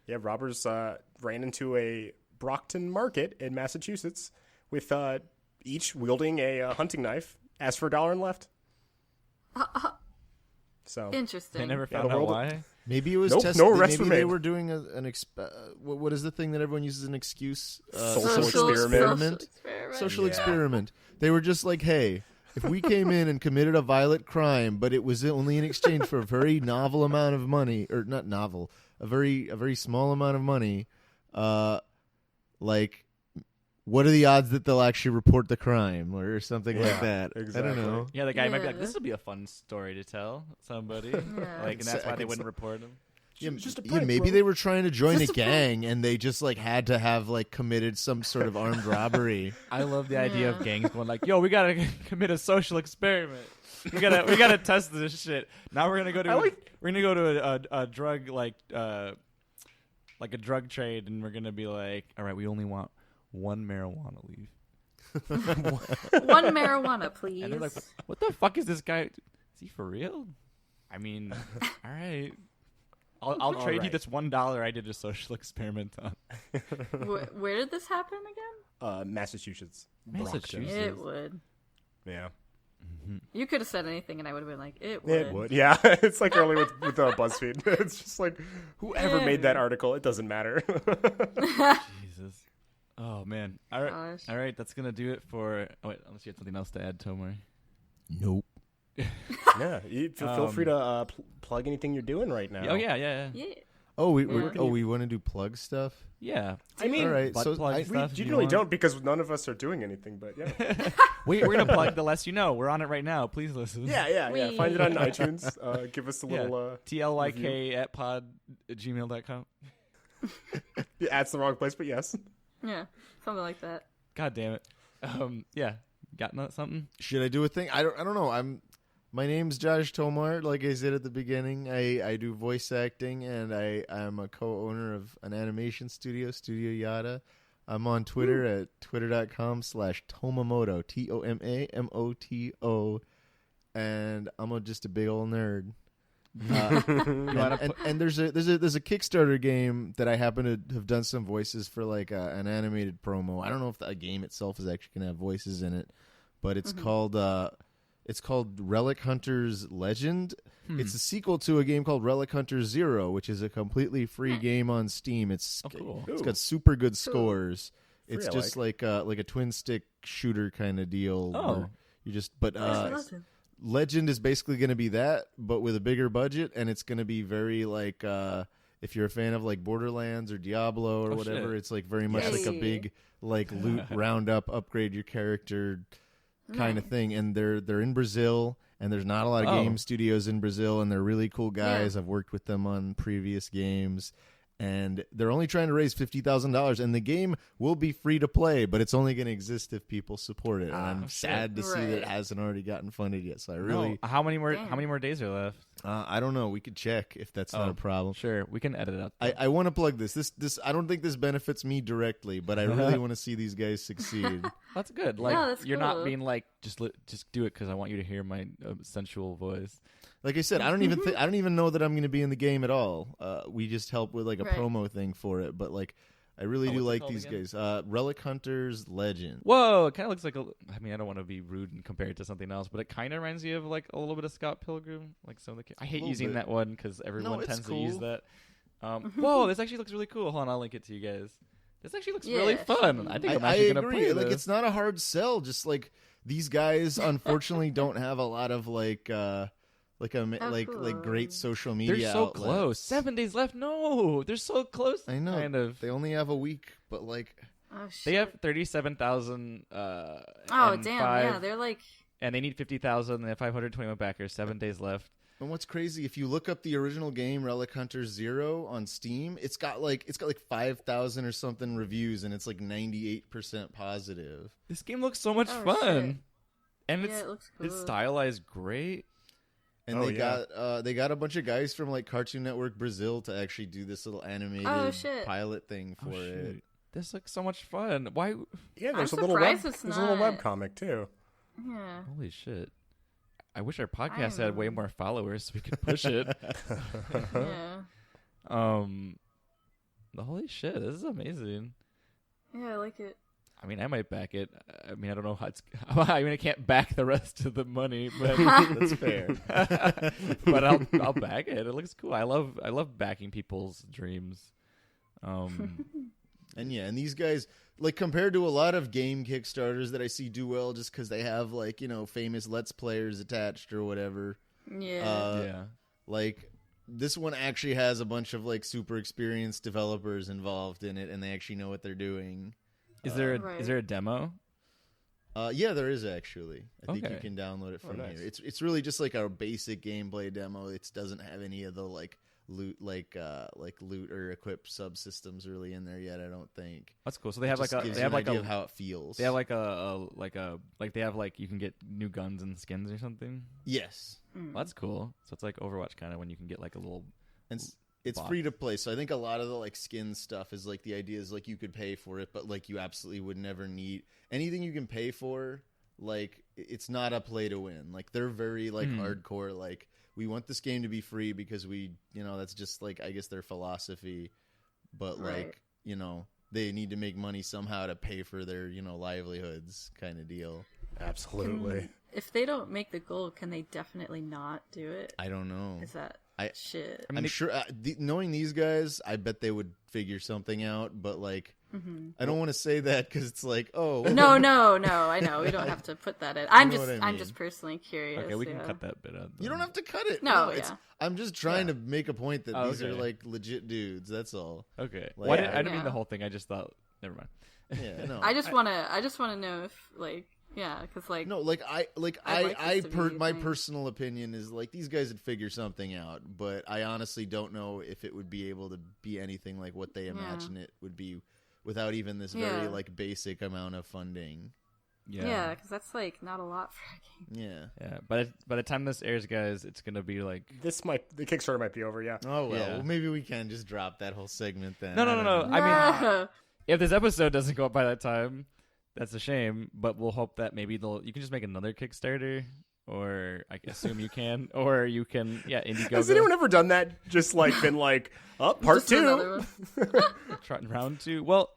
Yeah, robbers ran into a Brockton market in Massachusetts with each wielding a hunting knife, asked for $1 and left. So Interesting. they never Yeah, found the out world- why. Maybe it was Nope, tested. no arrests Maybe were they made. were doing what is the thing that everyone uses as an excuse? Social experiment. Social Yeah. experiment. They were just like, hey, if we came in and committed a violent crime, but it was only in exchange for a very novel amount of money, or not novel, a very small amount of money, like, what are the odds that they'll actually report the crime or something like that? exactly. I don't know. Yeah, the guy might be like, Yeah. this will be a fun story to tell somebody. Like, and that's why they wouldn't report him. Yeah, Just a yeah, prank, maybe bro. they were trying to join a Just a prank. gang and they just like had to have like committed some sort of armed robbery. I love the idea of gangs going like, yo, we gotta commit a social experiment. We gotta test this shit. Now we're gonna go to a drug like a drug trade, and we're gonna be like, all right, we only want one marijuana leaf. One marijuana, please. And they're like, what the fuck is this guy? Is he for real? I mean, all right. I'll trade you right. this $1 I did a social experiment on. Where did this happen again? Massachusetts. Massachusetts. Brockton. It would. Yeah. You could have said anything, and I would have been like, "It would." It would. Yeah. It's like earlier with BuzzFeed. It's just like, whoever made that article, it doesn't matter. Jesus. Oh, man. All right. Gosh. All right. That's going to do it for. Oh, wait. Unless you had something else to add, Tomar. Nope. Yeah. You feel free to plug anything you're doing right now. Oh, yeah. Yeah. Oh, we Yeah. we want to do plug stuff. Yeah. I mean, All right, Butt so plug I, stuff. we if you generally want. don't because none of us are doing anything, but yeah. We're going to plug the less you know. We're on it right now. Please listen. Yeah. We- Find it on iTunes. Give us a little... TLYK@pod@gmail.com. That's the wrong place, but yes. Yeah. Something like that. God damn it. Yeah. Got something? should I do a thing? I don't know. My name's Josh Tomar. Like I said at the beginning, I do voice acting, and I'm a co-owner of an animation studio, Studio Yada. I'm on Twitter at twitter.com/Tomamoto, TOMAMOTO, and I'm just a big old nerd. And there's a Kickstarter game that I happen to have done some voices for, like an animated promo. I don't know if the game itself is actually gonna have voices in it, but it's called Relic Hunters Legend. It's a sequel to a game called Relic Hunters Zero, which is a completely free game on Steam. It's cool. It's got super good scores. It's I just like a twin stick shooter kind of deal. Oh. where you just but Listen. Legend is basically going to be that, but with a bigger budget, and it's going to be very like if you're a fan of like Borderlands or Diablo or whatever, shit. it's like very much like a Yes. big like loot roundup, upgrade your character kind of thing. And they're in Brazil, and there's not a lot of game studios in Brazil, and they're really cool guys. Yeah. I've worked with them on previous games. And they're only trying to raise $50,000, and the game will be free to play, but it's only going to exist if people support it. And I'm sad to see that it Right. hasn't already gotten funded yet. So I really, How many more? Damn. How many more days are left? I don't know. We could check if that's not a problem. Sure, we can edit it out. I want to plug this. This I don't think this benefits me directly, but I really want to see these guys succeed. That's good. Like that's you're not cool. being like just do it because I want you to hear my sensual voice. Like I said, I don't even know that I'm going to be in the game at all. We just help with like a Right. promo thing for it, but like I really do what's it like called these again? guys. Relic Hunters Legend. Whoa, it kind of looks like I mean, I don't want to be rude and compare it to something else, but it kind of reminds you of like a little bit of Scott Pilgrim, like some of the. I hate Little using bit. that one because everyone it's tends to use cool. that. Whoa, this actually looks really cool. Hold on, I'll link it to you guys. This actually looks really fun. I think I'm I actually gonna agree. play Like, this. it's not a hard sell. Just like these guys, unfortunately, don't have a lot of like great social media. They're so outlets. close. 7 days left. No, they're so close. I know. Kind of. They only have a week, but like. Oh shit. They have 37,000. Oh and damn! five- Yeah, they're like. and they need 50,000. They have 521 backers. 7 days left. And what's crazy, if you look up the original game, Relic Hunter 0 on Steam, it's got like 5,000 or something reviews, and it's like 98% positive. This game looks so much Oh, fun, shit. and Yeah, it looks cool. it's stylized great. And they got a bunch of guys from like Cartoon Network Brazil to actually do this little animated shit. pilot thing for it. Shoot. This looks so much fun. Why? Yeah, there's I'm a little surprised it's there's a little not- webcomic too. Yeah. Holy shit! I wish our podcast had way more followers so we could push it. Yeah. Holy shit! This is amazing. Yeah, I like it. I mean, I might back it. I mean, I don't know how it's. I mean, I can't back the rest of the money, but That's fair. but I'll back it. It looks cool. I love backing people's dreams. And yeah, and these guys, like, compared to a lot of game Kickstarters that I see do well just because they have, like, you know, famous Let's Players attached or whatever. Yeah. Yeah. Like, this one actually has a bunch of, like, super experienced developers involved in it, and they actually know what they're doing. Is there Right. is there a demo? Yeah, there is actually. I think you Okay. can download it from nice. here. It's really just like a basic gameplay demo. It doesn't have any of the like loot loot or equip subsystems really in there yet. I don't think. That's cool. So they have Just like a gives they you have an like idea a of how it feels. they have like they have like you can get new guns and skins or something. yes, Well, that's cool. So it's like Overwatch kind of when you can get like a little. and it's box. free to play. So I think a lot of the like skin stuff is like the idea is like you could pay for it, but like you absolutely would never need anything you can pay for. Like it's not a play to win. Like they're very like hardcore. Like we want this game to be free because we, you know, that's just like I guess their philosophy. But Right. like, you know, they need to make money somehow to pay for their, you know, livelihoods kind of deal. Absolutely. If they don't make the goal, can they definitely not do it? I don't know. Is that shit? I'm sure knowing these guys, I bet they would figure something out. But like, I don't want to say that because it's like, oh, No, I know. We don't have to put that in. I'm know just what I I'm mean. just personally curious. Okay, we can yeah. cut that bit out. you don't have to cut it. No, it's, yeah. I'm just trying to make a point that Oh, these are okay. like legit dudes. That's all. Okay. Like- Well, I didn't mean Yeah. the whole thing. I just thought. Never mind. Yeah, no. I just wanna know if like because like No, like I'd like this to be my a thing. personal opinion is like these guys would figure something out, but I honestly don't know if it would be able to be anything like what they imagine it would be without even this very Yeah. like basic amount of funding. yeah, because that's like not a lot for a game. Yeah. Yeah. By the time this airs, guys, it's gonna be like. The Kickstarter might be over. Yeah. Oh well, Yeah. well, maybe we can just drop that whole segment then. No. I don't know. I mean, No. if this episode doesn't go up by that time, that's a shame. But we'll hope that maybe you can just make another Kickstarter, or I assume you can, or you can, Indiegogo. Has anyone ever done that? Just like been like, part Just another two. one. round two? Well,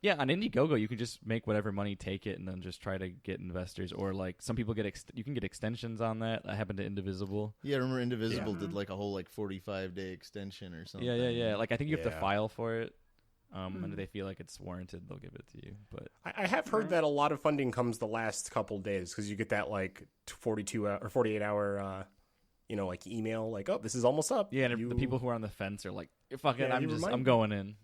yeah, on Indiegogo you can just make whatever money, take it, and then just try to get investors. Or like some people get you can get extensions on that. That happened to Indivisible. Yeah, remember Indivisible did like a whole like 45-day extension or something. Yeah. Like I think you have to Yeah. file for it. And if they feel like it's warranted, they'll give it to you. But I have heard that a lot of funding comes the last couple days because you get that like 42 or 48 hour, like email like, oh, this is almost up. yeah, and the people who are on the fence are like, fuck it, Yeah, you I'm remind going in.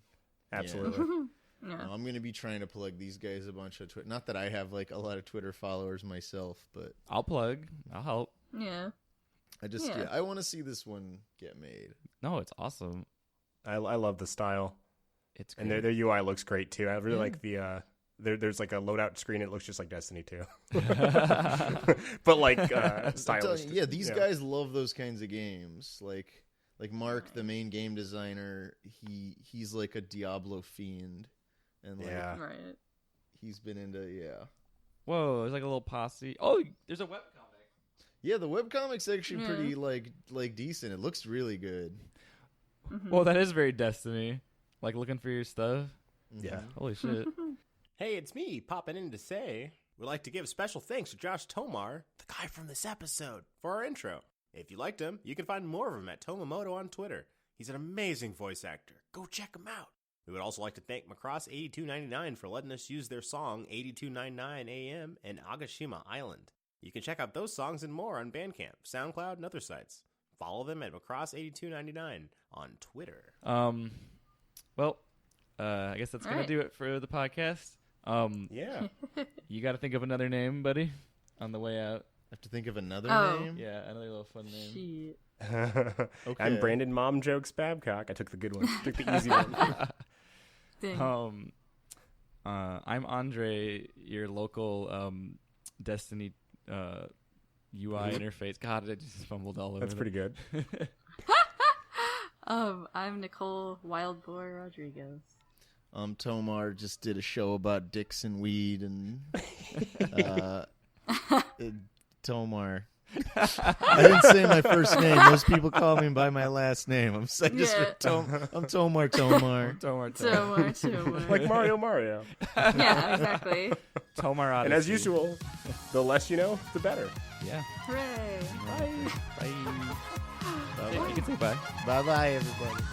Absolutely. I'm going to be trying to plug these guys a bunch of Twitter. Not that I have like a lot of Twitter followers myself, but I'll plug. I'll help. Yeah. I just Yeah. I want to see this one get made. No, it's awesome. I love the style. It's And great. their UI looks great too. I really like the there's like a loadout screen. It looks just like Destiny 2, but like I'm telling stylish. you, these guys love those kinds of games. Like Mark, the main game designer, he's like a Diablo fiend, and like Yeah. Right. he's been into Whoa, there's like a little posse. Oh, there's a webcomic. Yeah, the webcomic's actually pretty like decent. It looks really good. Well, that is very Destiny. Like looking for your stuff. Yeah. Holy shit. Hey, it's me popping in to say we'd like to give special thanks to Josh Tomar, the guy from this episode, for our intro. If you liked him, you can find more of him at Tomamoto on Twitter. He's an amazing voice actor. Go check him out. We would also like to thank Macross8299 for letting us use their song 8299 AM and Agashima Island. You can check out those songs and more on Bandcamp, SoundCloud, and other sites. Follow them at Macross8299 on Twitter. Well, I guess that's going to do it for the podcast. Yeah. You got to think of another name, buddy, on the way out. I have to think of another name? Yeah, another little fun name. Shit. Okay. I'm Brandon Mom Jokes Babcock. I took the good one. Took the easy one. Dang. I'm André, your local Destiny UI interface. God, I just fumbled all over. That's pretty good. I'm Nicole Wild Boy Rodriguez. Tomar just did a show about dicks and weed and Tomar. I didn't say my first name. Most people call me by my last name. I'm Tomar. Tomar. Like Mario. Yeah, exactly. Tomar Odyssey. And as usual, the less you know, the better. Yeah. Hooray. Bye. Bye. You can say bye. Bye-bye, everybody.